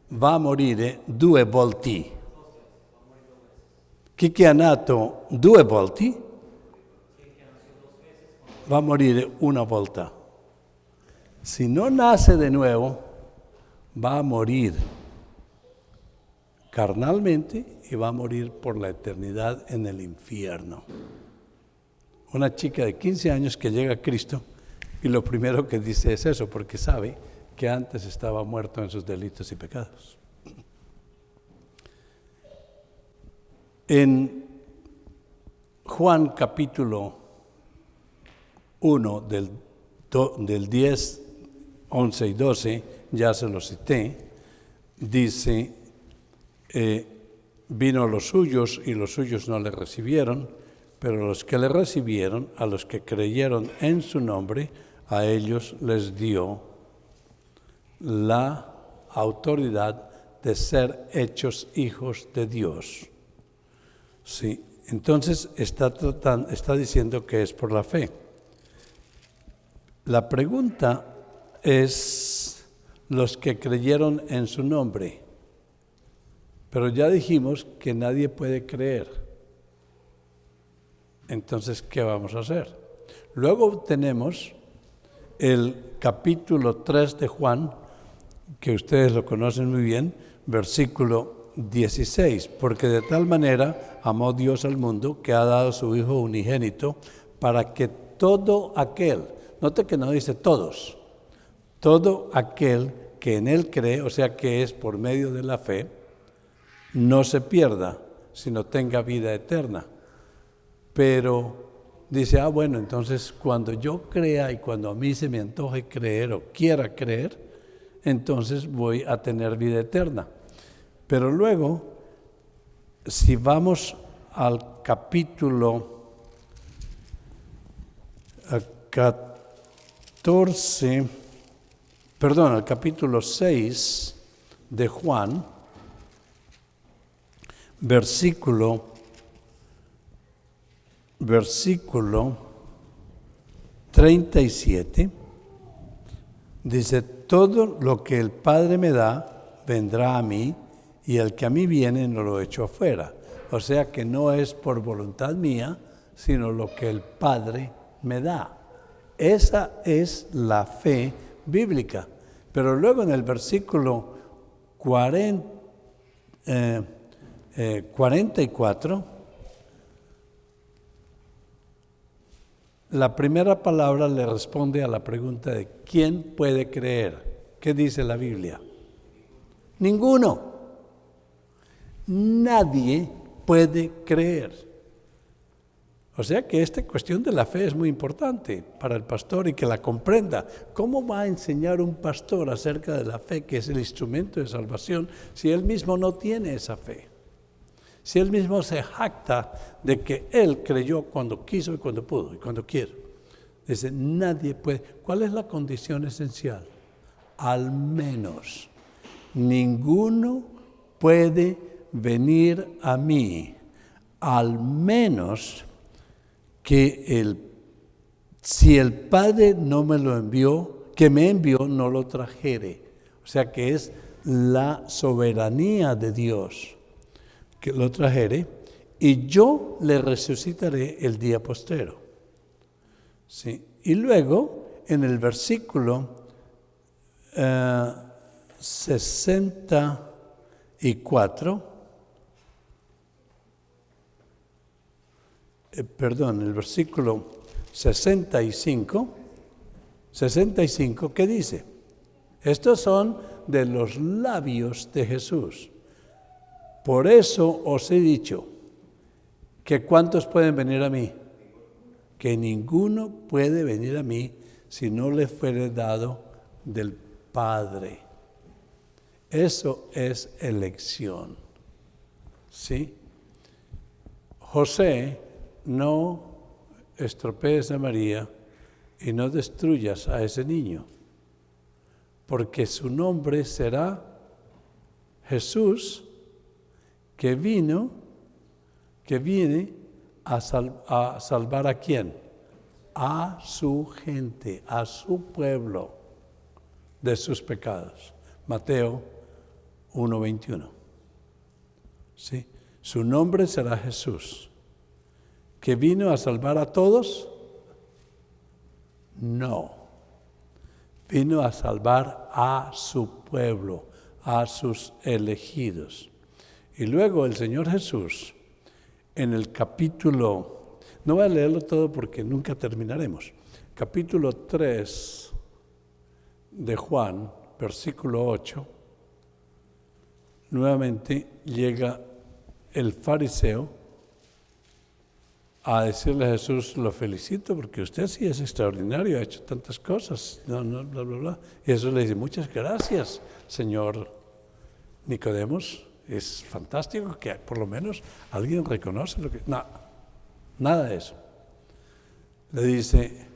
va a morire 2 volte. Chi che ha nato 2 volte va a morire una volta. Si no nace de nuevo, va a morir carnalmente y va a morir por la eternidad en el infierno. Una chica de 15 años que llega a Cristo y lo primero que dice es eso, porque sabe que antes estaba muerto en sus delitos y pecados. En Juan capítulo 1 del 10, 11 y 12, ya se lo cité, dice, vino a los suyos y los suyos no le recibieron, pero los que le recibieron, a los que creyeron en su nombre, a ellos les dio la autoridad de ser hechos hijos de Dios. Sí, entonces está diciendo que es por la fe. La pregunta es los que creyeron en su nombre, pero ya dijimos que nadie puede creer. Entonces, ¿qué vamos a hacer? Luego tenemos el capítulo 3 de Juan, que ustedes lo conocen muy bien, versículo 16, porque de tal manera amó Dios al mundo que ha dado su Hijo unigénito para que todo aquel, note que no dice todos, todo aquel que en Él cree, o sea que es por medio de la fe, no se pierda, sino tenga vida eterna. Pero dice, bueno, entonces cuando yo crea y cuando a mí se me antoje creer o quiera creer, entonces voy a tener vida eterna. Pero luego, si vamos al capítulo 6 de Juan, versículo 37, dice, todo lo que el Padre me da, vendrá a mí, y el que a mí viene no lo echo afuera. O sea que no es por voluntad mía, sino lo que el Padre me da. Esa es la fe bíblica. Pero luego en el versículo 44, la primera palabra le responde a la pregunta de ¿quién puede creer? ¿Qué dice la Biblia? Ninguno. Nadie puede creer. O sea que esta cuestión de la fe es muy importante para el pastor y que la comprenda. ¿Cómo va a enseñar un pastor acerca de la fe, que es el instrumento de salvación, si él mismo no tiene esa fe? Si él mismo se jacta de que él creyó cuando quiso y cuando pudo y cuando quiere. Dice, nadie puede. ¿Cuál es la condición esencial? Al menos ninguno puede venir a mí, al menos que si el Padre no me lo envió, que me envió no lo trajere. O sea que es la soberanía de Dios que lo trajere, y yo le resucitaré el día postrero. ¿Sí? Y luego, en el versículo 64, el versículo 65, ¿qué dice? Estos son de los labios de Jesús. Por eso os he dicho que ¿cuántos pueden venir a mí? Que ninguno puede venir a mí si no le fuere dado del Padre. Eso es elección. ¿Sí? José, no estropees a María y no destruyas a ese niño, porque su nombre será Jesús, que viene a salvar ¿a quién? A su gente, a su pueblo de sus pecados. Mateo 1:21. ¿Sí? Su nombre será Jesús. ¿Que vino a salvar a todos? No. Vino a salvar a su pueblo, a sus elegidos. Y luego el Señor Jesús, en el capítulo, no voy a leerlo todo porque nunca terminaremos, capítulo 3 de Juan, versículo 8, nuevamente llega el fariseo a decirle a Jesús, lo felicito porque usted sí es extraordinario, ha hecho tantas cosas, bla, bla, bla. Y Jesús le dice, muchas gracias, señor Nicodemos, es fantástico que por lo menos alguien reconoce lo que... No, nada de eso. Le dice,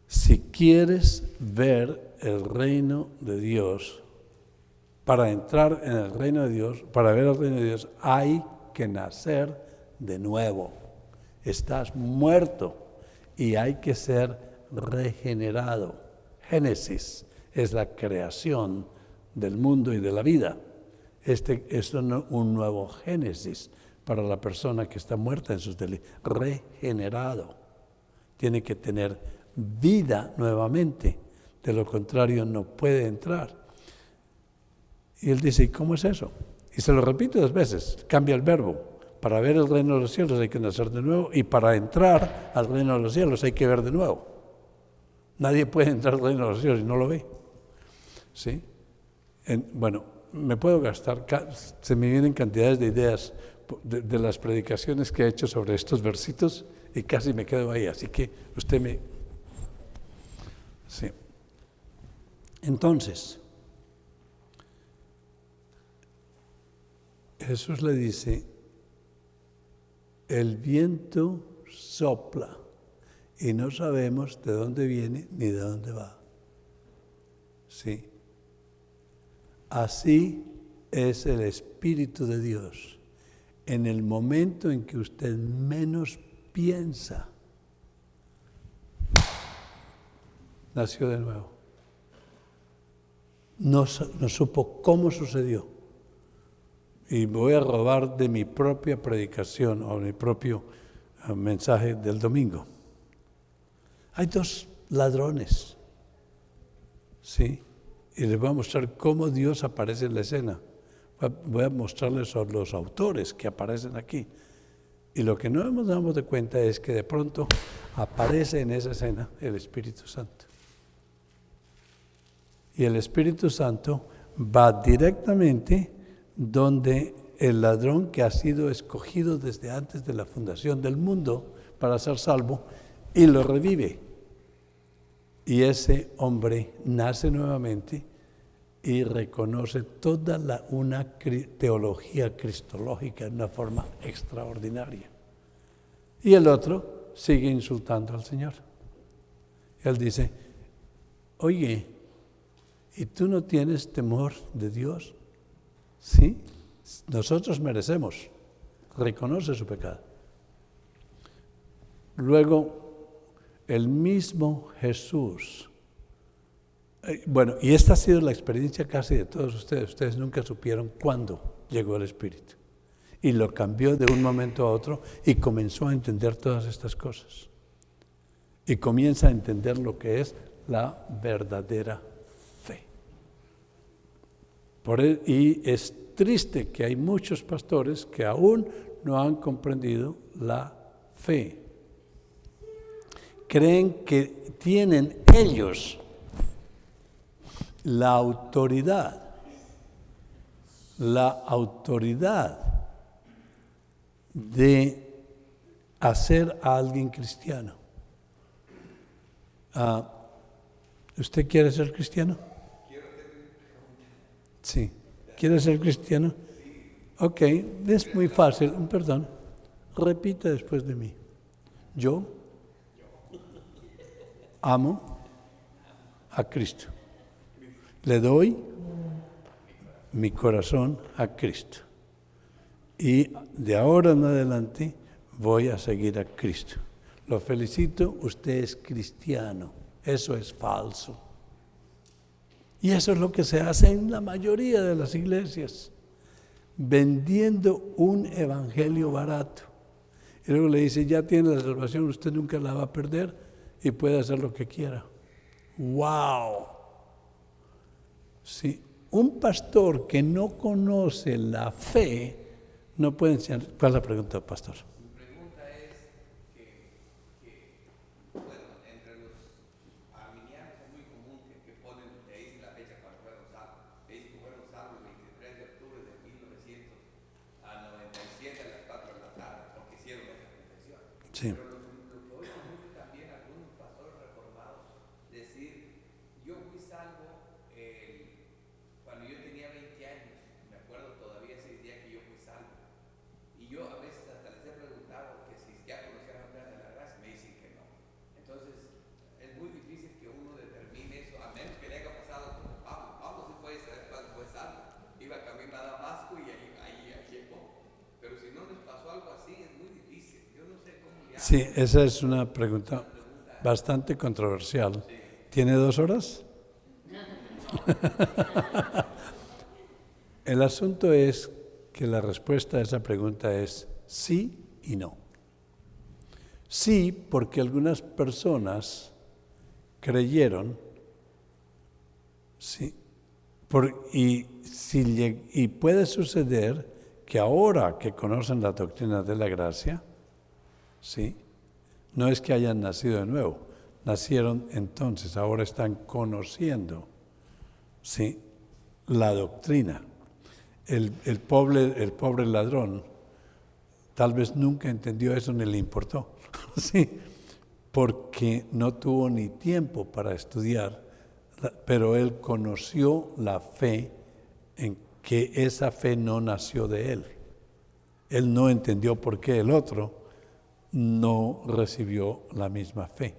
si quieres ver el reino de Dios, para entrar en el reino de Dios, para ver el reino de Dios, hay que nacer de nuevo. Estás muerto y hay que ser regenerado. Génesis es la creación del mundo y de la vida. Este es un nuevo Génesis para la persona que está muerta en sus delitos. Regenerado. Tiene que tener vida nuevamente. De lo contrario no puede entrar. Y él dice, ¿y cómo es eso? Y se lo repite 2 veces, cambia el verbo. Para ver el reino de los cielos hay que nacer de nuevo, y para entrar al reino de los cielos hay que ver de nuevo. Nadie puede entrar al reino de los cielos y no lo ve. ¿Sí? Bueno, me puedo gastar, se me vienen cantidades de ideas de las predicaciones que he hecho sobre estos versitos y casi me quedo ahí, así que usted me... Sí. Entonces, Jesús le dice, el viento sopla y no sabemos de dónde viene ni de dónde va. Sí. Así es el Espíritu de Dios. En el momento en que usted menos piensa, nació de nuevo. No supo cómo sucedió. Y voy a robar de mi propia predicación o mi propio mensaje del domingo. Hay dos ladrones, ¿sí? Y les voy a mostrar cómo Dios aparece en la escena. Voy a mostrarles a los autores que aparecen aquí. Y lo que no nos damos de cuenta es que de pronto aparece en esa escena el Espíritu Santo. Y el Espíritu Santo va directamente donde el ladrón que ha sido escogido desde antes de la fundación del mundo para ser salvo y lo revive. Y ese hombre nace nuevamente y reconoce toda una teología cristológica de una forma extraordinaria. Y el otro sigue insultando al Señor. Él dice, oye, ¿y tú no tienes temor de Dios? Sí, nosotros merecemos. Reconoce su pecado. Luego, el mismo Jesús. Bueno, y esta ha sido la experiencia casi de todos ustedes. Ustedes nunca supieron cuándo llegó el Espíritu. Y lo cambió de un momento a otro y comenzó a entender todas estas cosas. Y comienza a entender lo que es la verdadera fe. Y es triste que hay muchos pastores que aún no han comprendido la fe. Creen que tienen ellos la autoridad de hacer a alguien cristiano. ¿Usted quiere ser cristiano? Sí. ¿Quiere ser cristiano? Ok, es muy fácil. Perdón. Repita después de mí. Yo amo a Cristo. Le doy mi corazón a Cristo. Y de ahora en adelante voy a seguir a Cristo. Lo felicito, usted es cristiano. Eso es falso. Y eso es lo que se hace en la mayoría de las iglesias, vendiendo un evangelio barato. Y luego le dice, ya tiene la salvación, usted nunca la va a perder y puede hacer lo que quiera. ¡Wow! Sí, un pastor que no conoce la fe no puede enseñar. ¿Cuál es la pregunta, pastor? Sí. Pero lo que oigo mucho también algunos pastores reformados decir, yo fui salvo cuando yo tenía 20 años, me acuerdo todavía ese día que yo fui salvo. Y yo a veces hasta les he preguntado que si ya conocían la de la gracia, me dicen que no. Entonces es muy difícil que uno determine eso, a menos que le haya pasado como Pablo. Pablo sí puede saber cuándo fue salvo. Iba camino a Damasco y ahí llegó. Pero si no les pasó algo así, es muy difícil. Yo no sé cómo. Sí, esa es una pregunta bastante controversial. ¿Tiene 2 horas? El asunto es que la respuesta a esa pregunta es sí y no. Sí, porque algunas personas creyeron, sí, y puede suceder que ahora que conocen la doctrina de la gracia, ¿sí? No es que hayan nacido de nuevo, nacieron entonces, ahora están conociendo, ¿sí?, la doctrina. El pobre ladrón tal vez nunca entendió eso ni le importó, ¿sí?, porque no tuvo ni tiempo para estudiar, pero él conoció la fe, en que esa fe no nació de él. Él no entendió por qué el otro no recibió la misma fe,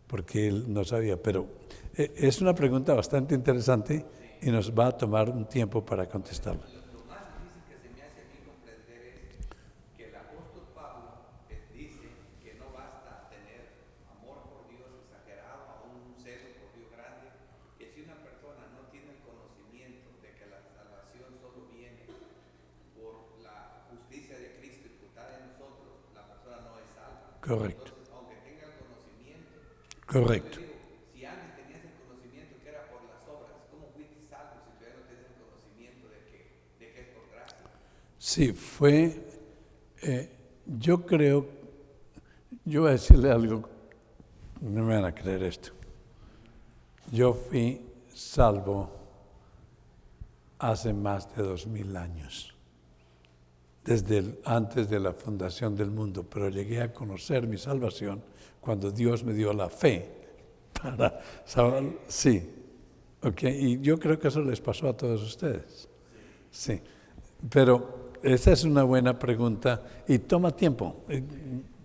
porque él no sabía. Pero es una pregunta bastante interesante y nos va a tomar un tiempo para contestarla. Correcto. Entonces, aunque tenga el conocimiento, Correcto. yo digo, si antes tenías el conocimiento que era por las obras, ¿cómo fuiste salvo si todavía no tienes el conocimiento de que es por gracia? Sí, yo creo, yo voy a decirle algo, no me van a creer esto. Yo fui salvo hace más de 2000 años, desde antes de la fundación del mundo, pero llegué a conocer mi salvación cuando Dios me dio la fe para saber, sí, ok, y yo creo que eso les pasó a todos ustedes, sí, pero esa es una buena pregunta y toma tiempo,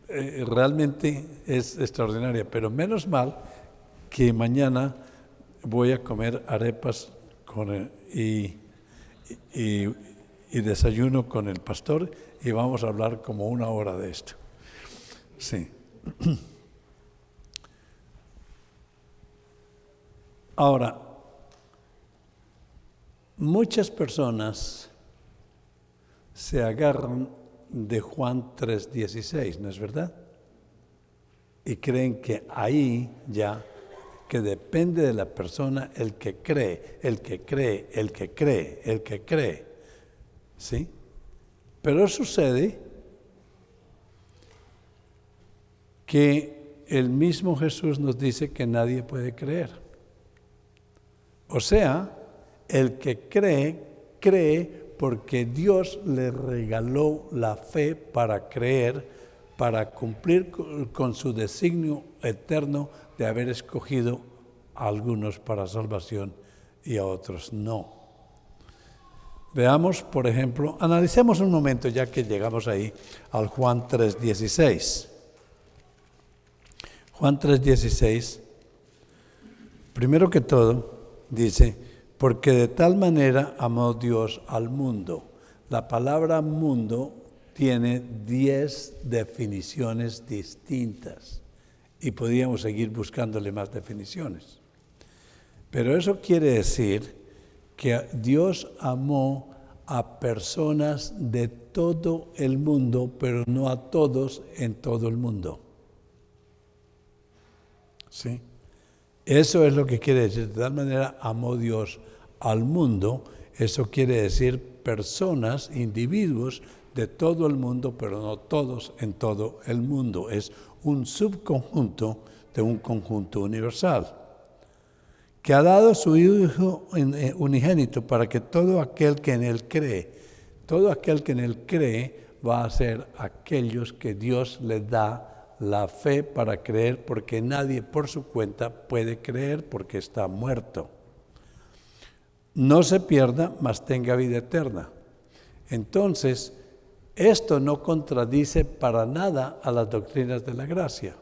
realmente es extraordinaria, pero menos mal que mañana voy a comer arepas y desayuno con el pastor y vamos a hablar como 1 hora de esto. Sí. Ahora, muchas personas se agarran de Juan 3:16, ¿no es verdad? Y creen que ahí ya, que depende de la persona el que cree, el que cree, el que cree, el que cree. ¿Sí? Pero sucede que el mismo Jesús nos dice que nadie puede creer. O sea, el que cree, cree porque Dios le regaló la fe para creer, para cumplir con su designio eterno de haber escogido a algunos para salvación y a otros no. Veamos, por ejemplo, analicemos un momento ya que llegamos ahí al Juan 3:16. Juan 3:16, primero que todo, dice, porque de tal manera amó Dios al mundo. La palabra mundo tiene 10 definiciones distintas y podríamos seguir buscándole más definiciones. Pero eso quiere decir que Dios amó a personas de todo el mundo, pero no a todos en todo el mundo. ¿Sí? Eso es lo que quiere decir. De tal manera amó Dios al mundo. Eso quiere decir personas, individuos de todo el mundo, pero no todos en todo el mundo. Es un subconjunto de un conjunto universal, que ha dado su Hijo unigénito para que todo aquel que en Él cree va a ser aquellos que Dios les da la fe para creer, porque nadie por su cuenta puede creer porque está muerto. No se pierda, mas tenga vida eterna. Entonces, esto no contradice para nada a las doctrinas de la gracia.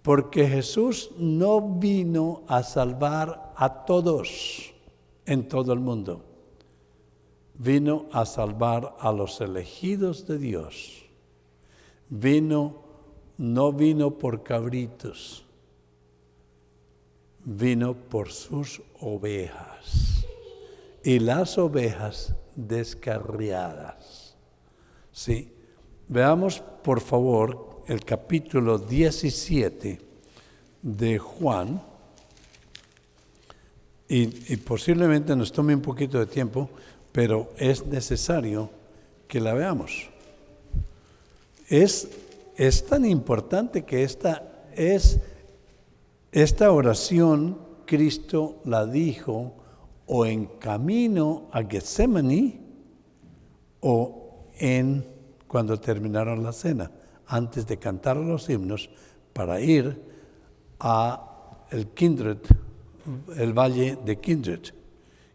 Porque Jesús no vino a salvar a todos en todo el mundo. Vino a salvar a los elegidos de Dios. No vino por cabritos. Vino por sus ovejas. Y las ovejas descarriadas. ¿Sí? Veamos, por favor, el capítulo 17 de Juan, y posiblemente nos tome un poquito de tiempo, pero es necesario que la veamos. Es tan importante que esta oración Cristo la dijo o en camino a Getsemaní o cuando terminaron la cena, antes de cantar los himnos, para ir a el valle de Kindred,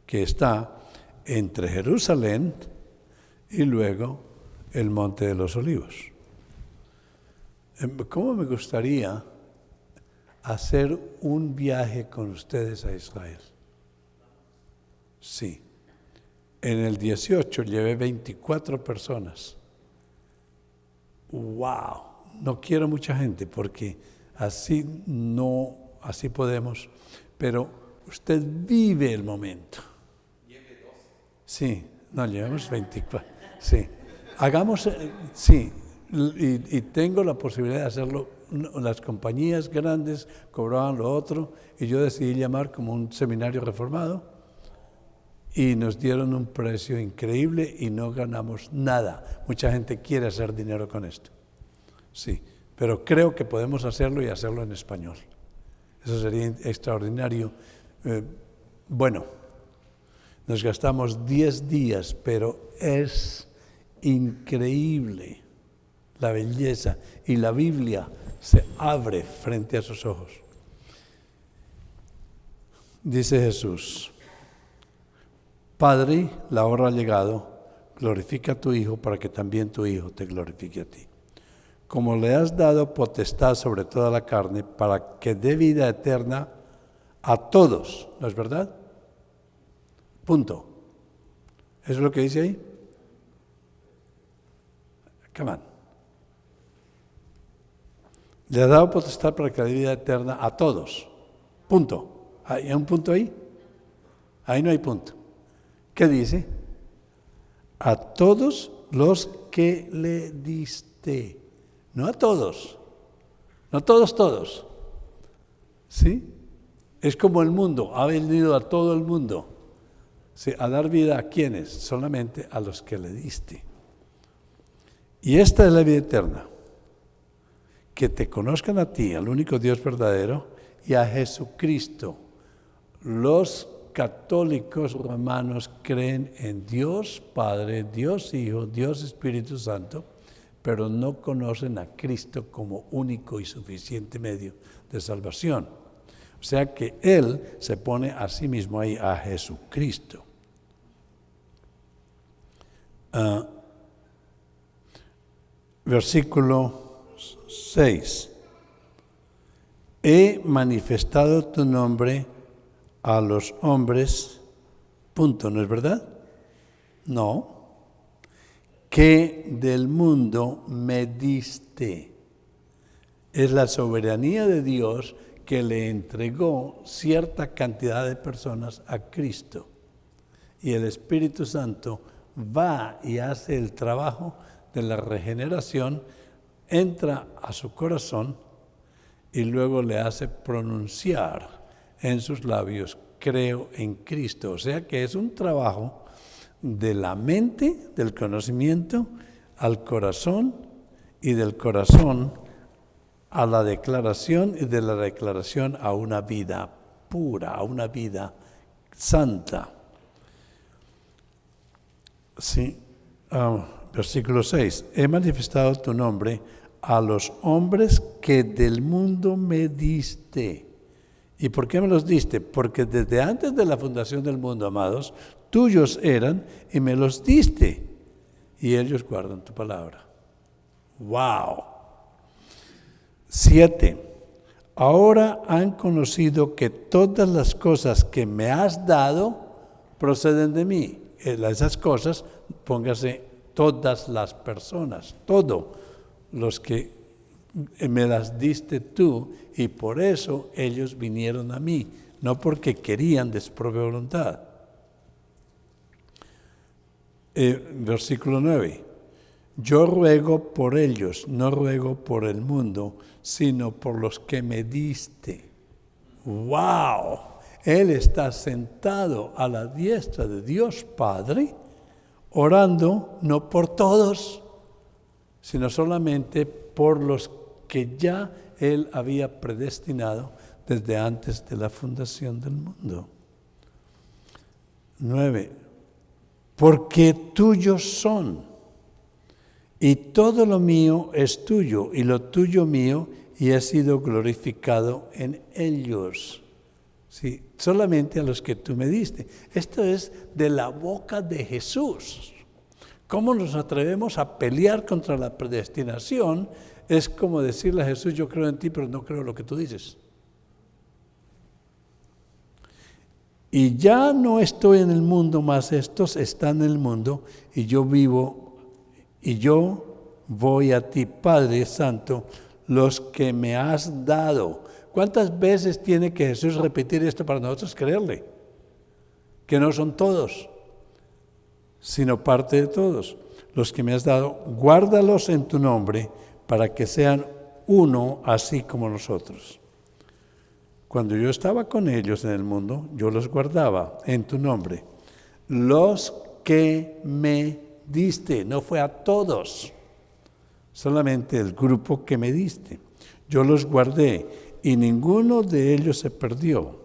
que está entre Jerusalén y luego el Monte de los Olivos. ¿Cómo me gustaría hacer un viaje con ustedes a Israel? Sí. En el 18 llevé 24 personas. ¡Wow! No quiero mucha gente porque así podemos, pero usted vive el momento. Lleve 12. Sí, no, llevamos 24. Sí. Hagamos, sí, y tengo la posibilidad de hacerlo. Las compañías grandes cobraban lo otro y yo decidí llamar como un seminario reformado y nos dieron un precio increíble y no ganamos nada. Mucha gente quiere hacer dinero con esto. Sí, pero creo que podemos hacerlo y hacerlo en español. Eso sería extraordinario. Bueno, nos gastamos 10 días, pero es increíble la belleza y la Biblia se abre frente a sus ojos. Dice Jesús: Padre, la hora ha llegado, glorifica a tu Hijo para que también tu Hijo te glorifique a ti. Como le has dado potestad sobre toda la carne para que dé vida eterna a todos, ¿no es verdad? Punto. ¿Eso es lo que dice ahí? Come on. Le ha dado potestad para que dé vida eterna a todos. Punto. ¿Hay un punto ahí? Ahí no hay punto. ¿Qué dice? A todos los que le diste. No a todos. No todos. ¿Sí? Es como el mundo. Ha venido a todo el mundo. ¿Sí? A dar vida a quienes? Solamente a los que le diste. Y esta es la vida eterna. Que te conozcan a ti, al único Dios verdadero, y a Jesucristo. Los católicos romanos creen en Dios Padre, Dios Hijo, Dios Espíritu Santo, pero no conocen a Cristo como único y suficiente medio de salvación. O sea que Él se pone a sí mismo ahí, a Jesucristo. Versículo 6. He manifestado tu nombre a los hombres, punto, ¿no es verdad? No. Que del mundo me diste. Es la soberanía de Dios que le entregó cierta cantidad de personas a Cristo. Y el Espíritu Santo va y hace el trabajo de la regeneración, entra a su corazón y luego le hace pronunciar en sus labios, creo en Cristo. O sea que es un trabajo de la mente, del conocimiento, al corazón y del corazón a la declaración y de la declaración a una vida pura, a una vida santa. Sí. Versículo 6. He manifestado tu nombre a los hombres que del mundo me diste. ¿Y por qué me los diste? Porque desde antes de la fundación del mundo, amados, tuyos eran y me los diste. Y ellos guardan tu palabra. ¡Wow! 7. Ahora han conocido que todas las cosas que me has dado proceden de mí. Esas cosas, póngase todas las personas, todos los que me las diste tú, y por eso ellos vinieron a mí, no porque querían de su propia voluntad. Versículo 9. Yo ruego por ellos, no ruego por el mundo, sino por los que me diste. ¡Wow! Él está sentado a la diestra de Dios Padre, orando no por todos, sino solamente por los que ya Él había predestinado desde antes de la fundación del mundo. 9. Porque tuyos son, y todo lo mío es tuyo, y lo tuyo mío, y he sido glorificado en ellos. Sí, solamente a los que tú me diste. Esto es de la boca de Jesús. ¿Cómo nos atrevemos a pelear contra la predestinación? Es como decirle a Jesús, yo creo en ti, pero no creo lo que tú dices. Y ya no estoy en el mundo, mas estos están en el mundo, y yo vivo, y yo voy a ti, Padre Santo, los que me has dado. ¿Cuántas veces tiene que Jesús repetir esto para nosotros creerle? Que no son todos, sino parte de todos. los que me has dado, guárdalos en tu nombre para que sean uno así como nosotros. Cuando yo estaba con ellos en el mundo, yo los guardaba en tu nombre. Los que me diste, no fue a todos, solamente el grupo que me diste. Yo los guardé y ninguno de ellos se perdió,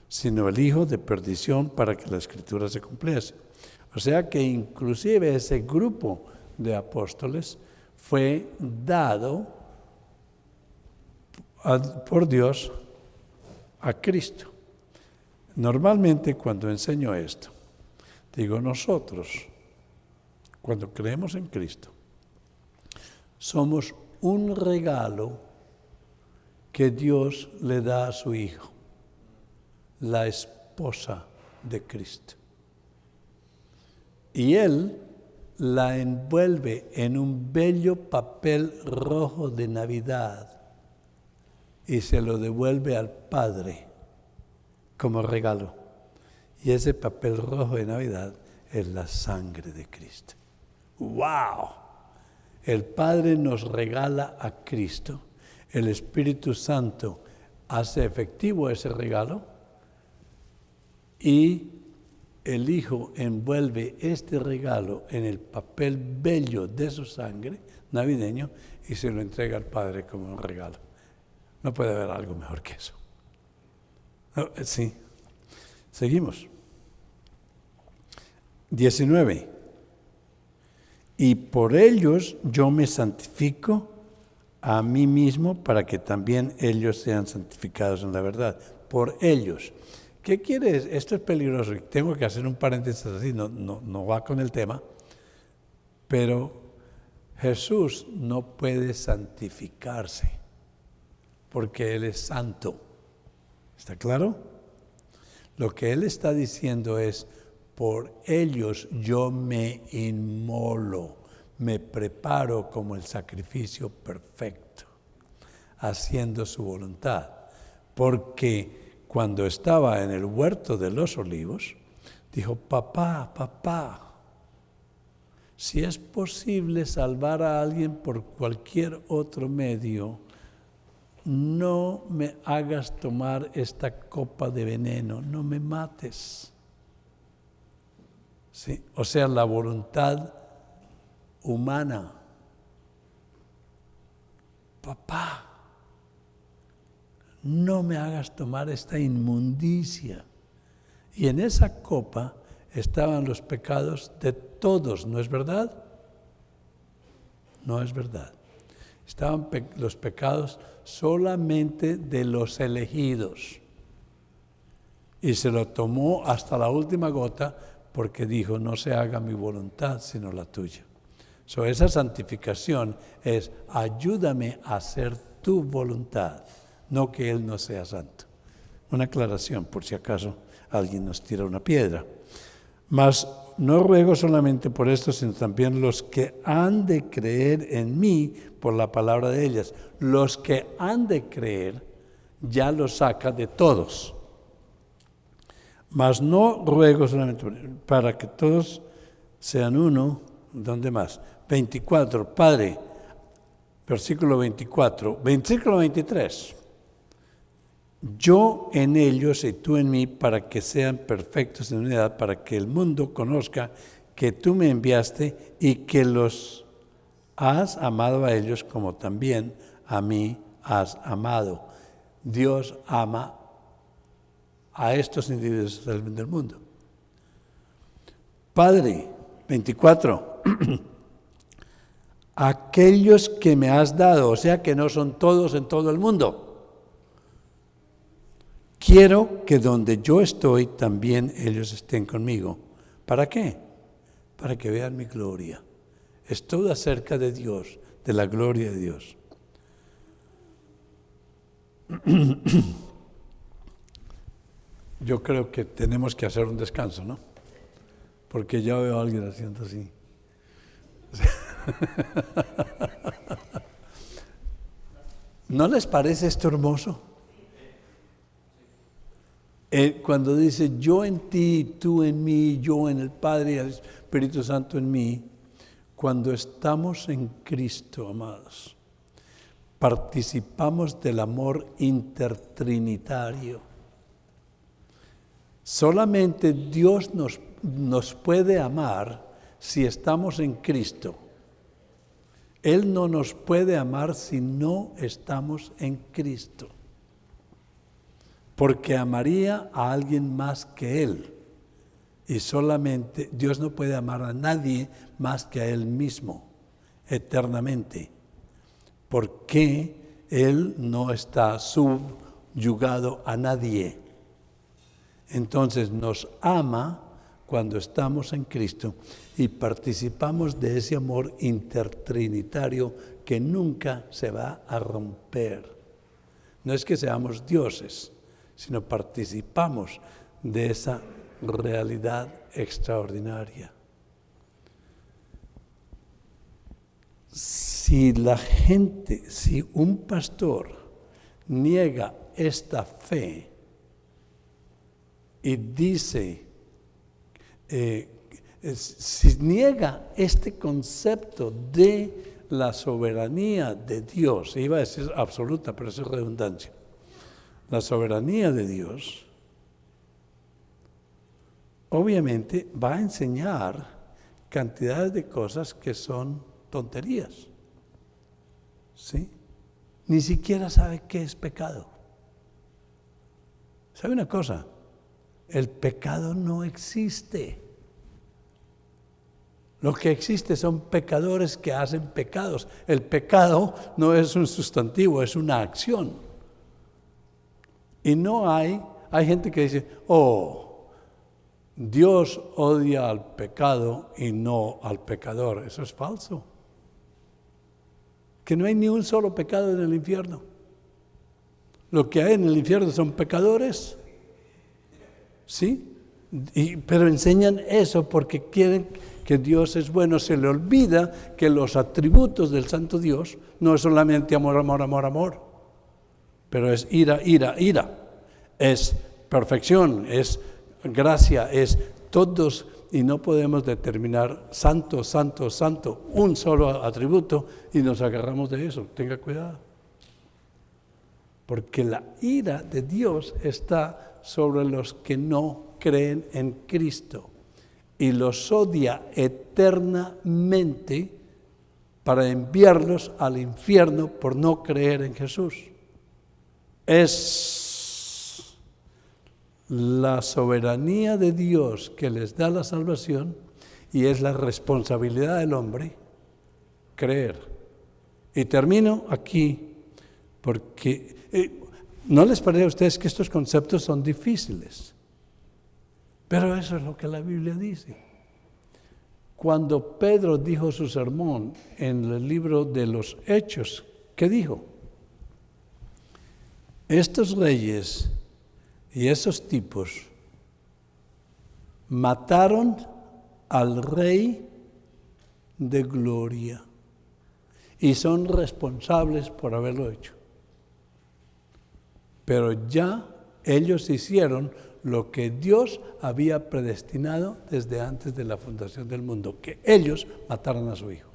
sino el hijo de perdición para que la escritura se cumpliese. O sea que inclusive ese grupo de apóstoles fue dado por Dios a Cristo. Normalmente cuando enseño esto, digo nosotros, cuando creemos en Cristo, somos un regalo que Dios le da a su Hijo, la esposa de Cristo. Y Él la envuelve en un bello papel rojo de Navidad y se lo devuelve al Padre como regalo. Y ese papel rojo de Navidad es la sangre de Cristo. ¡Wow! El Padre nos regala a Cristo. El Espíritu Santo hace efectivo ese regalo y el Hijo envuelve este regalo en el papel bello de su sangre navideño y se lo entrega al Padre como un regalo. No puede haber algo mejor que eso. No, sí. Seguimos. 19. Y por ellos yo me santifico a mí mismo para que también ellos sean santificados en la verdad. Por ellos. ¿Qué quiere decir? Esto es peligroso. Tengo que hacer un paréntesis así, no va con el tema. Pero Jesús no puede santificarse porque Él es santo. ¿Está claro? Lo que Él está diciendo es, por ellos yo me inmolo, me preparo como el sacrificio perfecto, haciendo su voluntad. Porque cuando estaba en el huerto de los olivos, dijo, papá, si es posible salvar a alguien por cualquier otro medio, no me hagas tomar esta copa de veneno, no me mates. ¿Sí? O sea, la voluntad humana. Papá, no me hagas tomar esta inmundicia. Y en esa copa estaban los pecados de todos, ¿no es verdad? No es verdad. Estaban los pecados solamente de los elegidos. Y se lo tomó hasta la última gota porque dijo, no se haga mi voluntad sino la tuya. Esa santificación es, ayúdame a hacer tu voluntad, no que Él no sea santo. Una aclaración por si acaso alguien nos tira una piedra. Mas no ruego solamente por esto, sino también los que han de creer en mí por la palabra de ellas. Los que han de creer ya los saca de todos. Mas no ruego solamente para que todos sean uno. ¿Dónde más? 24, Padre, versículo 24, versículo 23. Yo en ellos y tú en mí, para que sean perfectos en unidad, para que el mundo conozca que tú me enviaste y que los has amado a ellos como también a mí has amado. Dios ama a estos individuos del mundo. Padre, 24, aquellos que me has dado, o sea que no son todos en todo el mundo. Quiero que donde yo estoy también ellos estén conmigo. ¿Para qué? Para que vean mi gloria. Es todo acerca de Dios, de la gloria de Dios. Yo creo que tenemos que hacer un descanso, ¿no? Porque ya veo a alguien haciendo así. ¿No les parece esto hermoso? Cuando dice yo en ti, tú en mí, yo en el Padre y el Espíritu Santo en mí, Cuando estamos en Cristo, amados, participamos del amor intertrinitario. Solamente Dios nos puede amar si estamos en Cristo. Él no nos puede amar si no estamos en Cristo. Porque amaría a alguien más que Él. Y solamente Dios no puede amar a nadie más que a Él mismo, eternamente. Porque Él no está subyugado a nadie. Entonces nos ama cuando estamos en Cristo y participamos de ese amor intertrinitario que nunca se va a romper. No es que seamos dioses, sino participamos de esa realidad extraordinaria. Si un pastor niega esta fe y dice, si niega este concepto de la soberanía de Dios, iba a decir absoluta, pero eso es redundancia, la soberanía de Dios, obviamente va a enseñar cantidades de cosas que son tonterías, ¿sí? Ni siquiera sabe qué es pecado. ¿Sabe una cosa? El pecado no existe. Lo que existe son pecadores que hacen pecados. El pecado no es un sustantivo, es una acción. Y no hay gente que dice, Dios odia al pecado y no al pecador. Eso es falso. Que no hay ni un solo pecado en el infierno. Lo que hay en el infierno son pecadores. ¿Sí? Pero enseñan eso porque quieren que Dios es bueno. Se le olvida que los atributos del Santo Dios no es solamente amor, amor, amor, amor, pero es ira, ira, ira. Es perfección, es gracia, es todos, y no podemos determinar santo, santo, santo, un solo atributo y nos agarramos de eso. Tenga cuidado. Porque la ira de Dios está sobre los que no creen en Cristo y los odia eternamente para enviarlos al infierno por no creer en Jesús. Es la soberanía de Dios que les da la salvación y es la responsabilidad del hombre creer. Y termino aquí porque ¿no les parece a ustedes que estos conceptos son difíciles? Pero eso es lo que la Biblia dice. Cuando Pedro dijo su sermón en el libro de los Hechos, ¿qué dijo? Estos reyes y esos tipos mataron al Rey de Gloria y son responsables por haberlo hecho. Pero ya ellos hicieron lo que Dios había predestinado desde antes de la fundación del mundo, que ellos mataran a su hijo.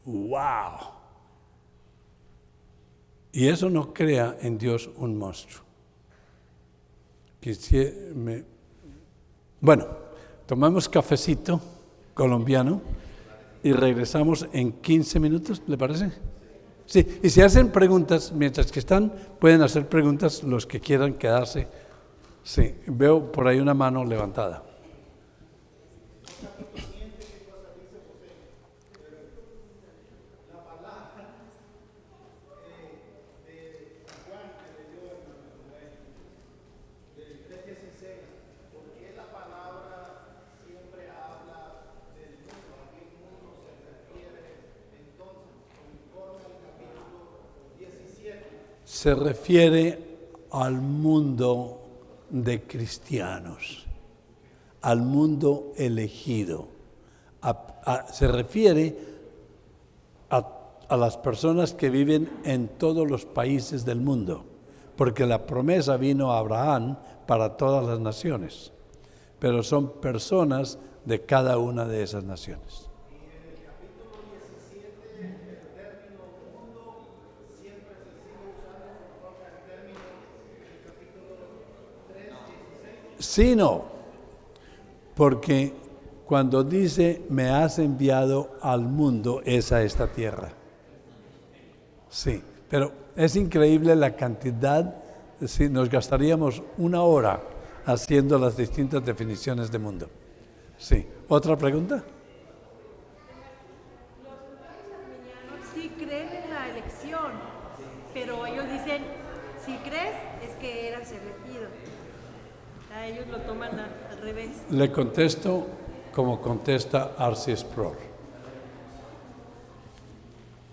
¡Wow! Y eso no crea en Dios un monstruo. Bueno, tomamos cafecito colombiano y regresamos en 15 minutos, ¿le parece? Sí, y si hacen preguntas, mientras que están, pueden hacer preguntas los que quieran quedarse. Sí, veo por ahí una mano levantada. Se refiere al mundo de cristianos, al mundo elegido. Se refiere a las personas que viven en todos los países del mundo, porque la promesa vino a Abraham para todas las naciones, pero son personas de cada una de esas naciones. Sí, no, porque cuando dice me has enviado al mundo es a esta tierra. Sí, pero es increíble la cantidad, si nos gastaríamos una hora haciendo las distintas definiciones de mundo. Sí, ¿otra pregunta? Sí creen en la elección, pero ellos dicen, si crees es que eras elegido. A ellos lo toman al revés. Le contesto como contesta R.C. Sproul.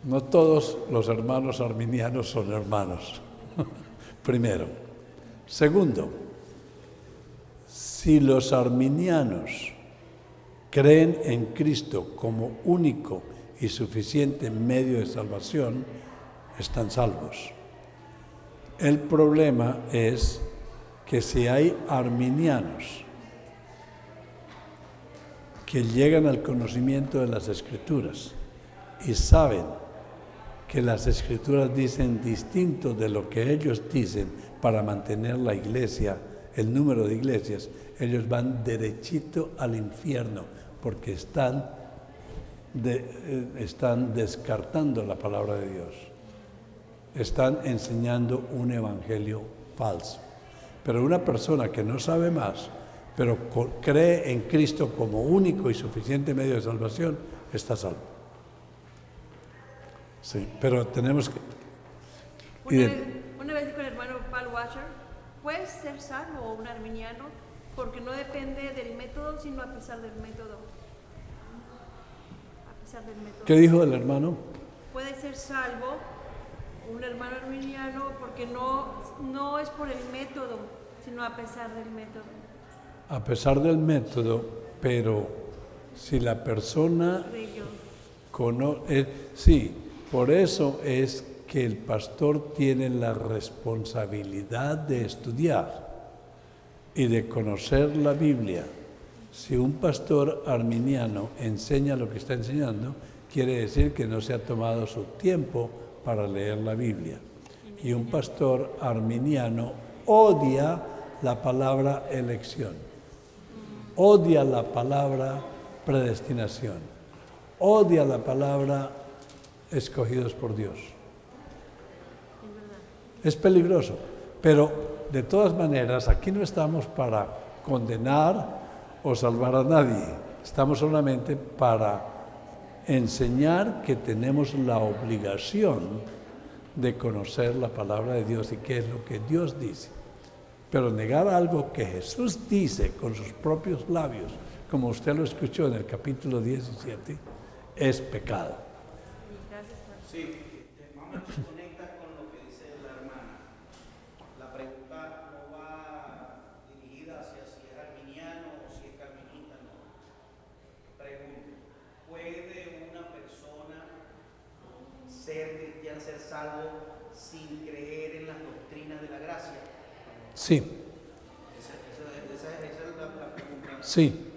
No todos los hermanos arminianos son hermanos. Primero. Segundo, si los arminianos creen en Cristo como único y suficiente medio de salvación, están salvos. El problema es que si hay arminianos que llegan al conocimiento de las Escrituras y saben que las Escrituras dicen distinto de lo que ellos dicen para mantener la iglesia, el número de iglesias, ellos van derechito al infierno porque están descartando la palabra de Dios. Están enseñando un evangelio falso. Pero una persona que no sabe más, pero cree en Cristo como único y suficiente medio de salvación, está salvo. Sí, pero tenemos que... Una vez dijo el hermano Paul Washer, puedes ser salvo o un arminiano porque no depende del método, sino a pesar del método. A pesar del método. ¿Qué dijo el hermano? Puede ser salvo un hermano arminiano porque no es por el método, sino a pesar del método. A pesar del método, pero si la persona conoce... sí, por eso es que el pastor tiene la responsabilidad de estudiar y de conocer la Biblia. Si un pastor arminiano enseña lo que está enseñando, quiere decir que no se ha tomado su tiempo para leer la Biblia. Y un pastor arminiano odia la palabra elección, odia la palabra predestinación, odia la palabra escogidos por Dios. Es peligroso, pero de todas maneras aquí no estamos para condenar o salvar a nadie, estamos solamente para enseñar que tenemos la obligación de conocer la palabra de Dios y qué es lo que Dios dice. Pero negar algo que Jesús dice con sus propios labios, como usted lo escuchó en el capítulo 17, es pecado. Sí, vamos a conectar con lo que dice la hermana. La pregunta no va dirigida hacia si es arminiano o si es calvinista, no. Pregunto, ¿puede una persona ser cristiana, ser salvo sin creer en las doctrinas de la gracia? Sí. Esa es la pregunta. Sí.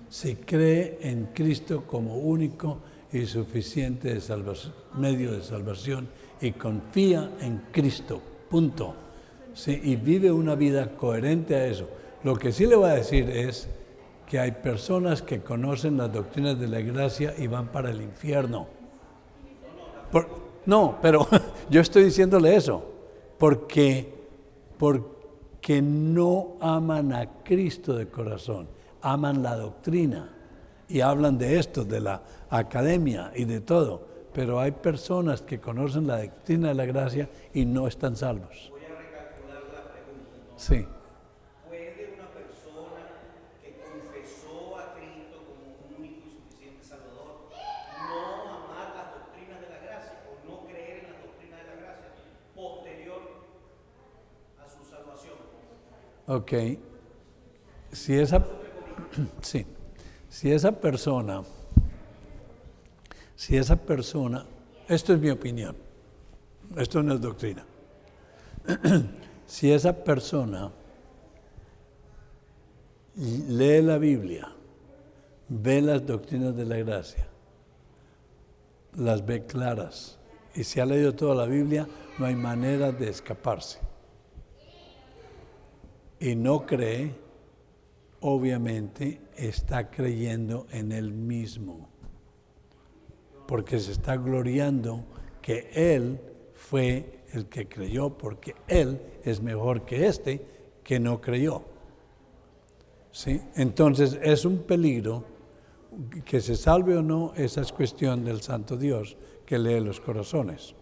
Si cree en Cristo como único y suficiente medio de salvación y confía en Cristo, punto. Sí, y vive una vida coherente a eso. Lo que sí le voy a decir es que hay personas que conocen las doctrinas de la gracia y van para el infierno. No, pero yo estoy diciéndole eso, porque no aman a Cristo de corazón, aman la doctrina. Y hablan de esto, de la academia y de todo, pero hay personas que conocen la doctrina de la gracia y no están salvos. Voy a recalcular la pregunta. Sí. ¿Puede una persona que confesó a Cristo como un único y suficiente Salvador no amar las doctrinas de la gracia o no creer en las doctrinas de la gracia posterior a su salvación? Ok. Sí. Si esa persona, esto es mi opinión, esto no es doctrina, si esa persona lee la Biblia, ve las doctrinas de la gracia, las ve claras, y si ha leído toda la Biblia, no hay manera de escaparse. Y no cree, obviamente está creyendo en él mismo, porque se está gloriando que él fue el que creyó, porque él es mejor que este que no creyó. ¿Sí? Entonces es un peligro que se salve o no, esa es cuestión del Santo Dios que lee los corazones.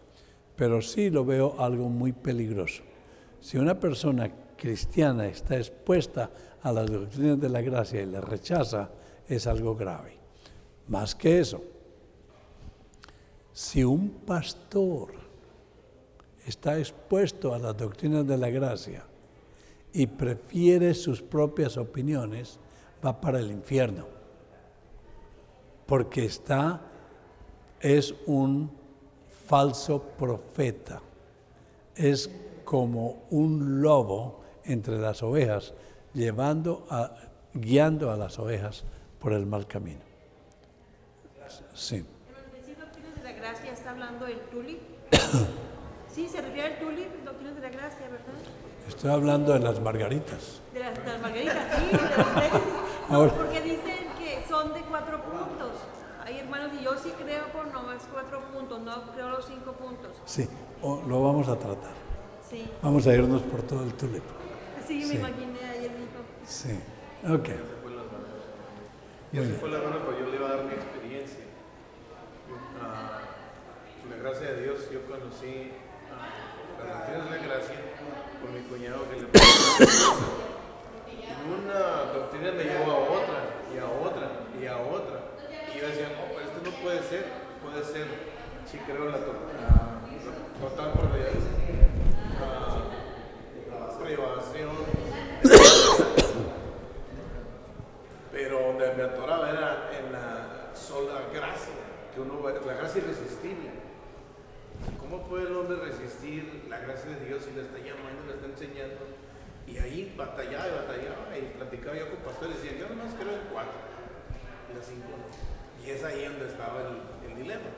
Pero sí lo veo algo muy peligroso. Si una persona cristiana está expuesta a las doctrinas de la gracia y la rechaza, es algo grave. Más que eso, si un pastor está expuesto a las doctrinas de la gracia y prefiere sus propias opiniones, va para el infierno. Porque es un falso profeta. Es como un lobo entre las ovejas, guiando a las ovejas por el mal camino. Sí. En decir doctrinas de la gracia está hablando del tulip. Sí, se refiere al tulip, doctrinas de la gracia, ¿verdad? Estoy hablando de las margaritas. De las margaritas, sí, de los tesis. No, Ahora. porque dicen que son de 4 puntos. Hay hermanos, y yo sí creo por nomás 4 puntos, no creo los 5 puntos. Sí, lo vamos a tratar. Sí, Vamos a irnos por todo el tulip. sí, me Sí. imaginé ayer mismo. Sí, ok. Y así fue la hermana, pues yo le iba a dar mi experiencia. Por la gracia de Dios, yo conocí las doctrinas de la gracia por mi cuñado que le y una doctrina me llevó a otra, y a otra, y a otra. Y yo decía, no, pero esto no puede ser, sí creo en la total privación. Pero donde me atoraba era en la sola gracia, que la gracia irresistible. ¿Cómo puede el hombre resistir la gracia de Dios si le está llamando, le está enseñando? Y ahí batallaba y platicaba yo con pastores y decía, yo nomás creo en 4 y las 5 no. Y es ahí donde estaba el dilema.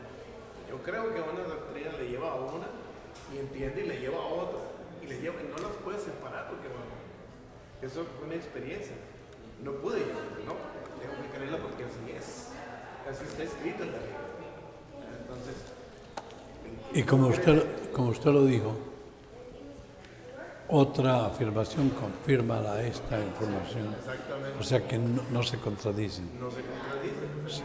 Yo creo que una doctrina le lleva a una y entiende y le lleva a otra. Y no las puede separar porque bueno, eso fue una experiencia. No pude yo, no, tengo que creerla porque así es. Así está escrito en la Biblia. Entonces, Y como usted lo dijo, otra afirmación confirma esta información. exactamente, O sea que no se contradicen. no se contradice. Sí.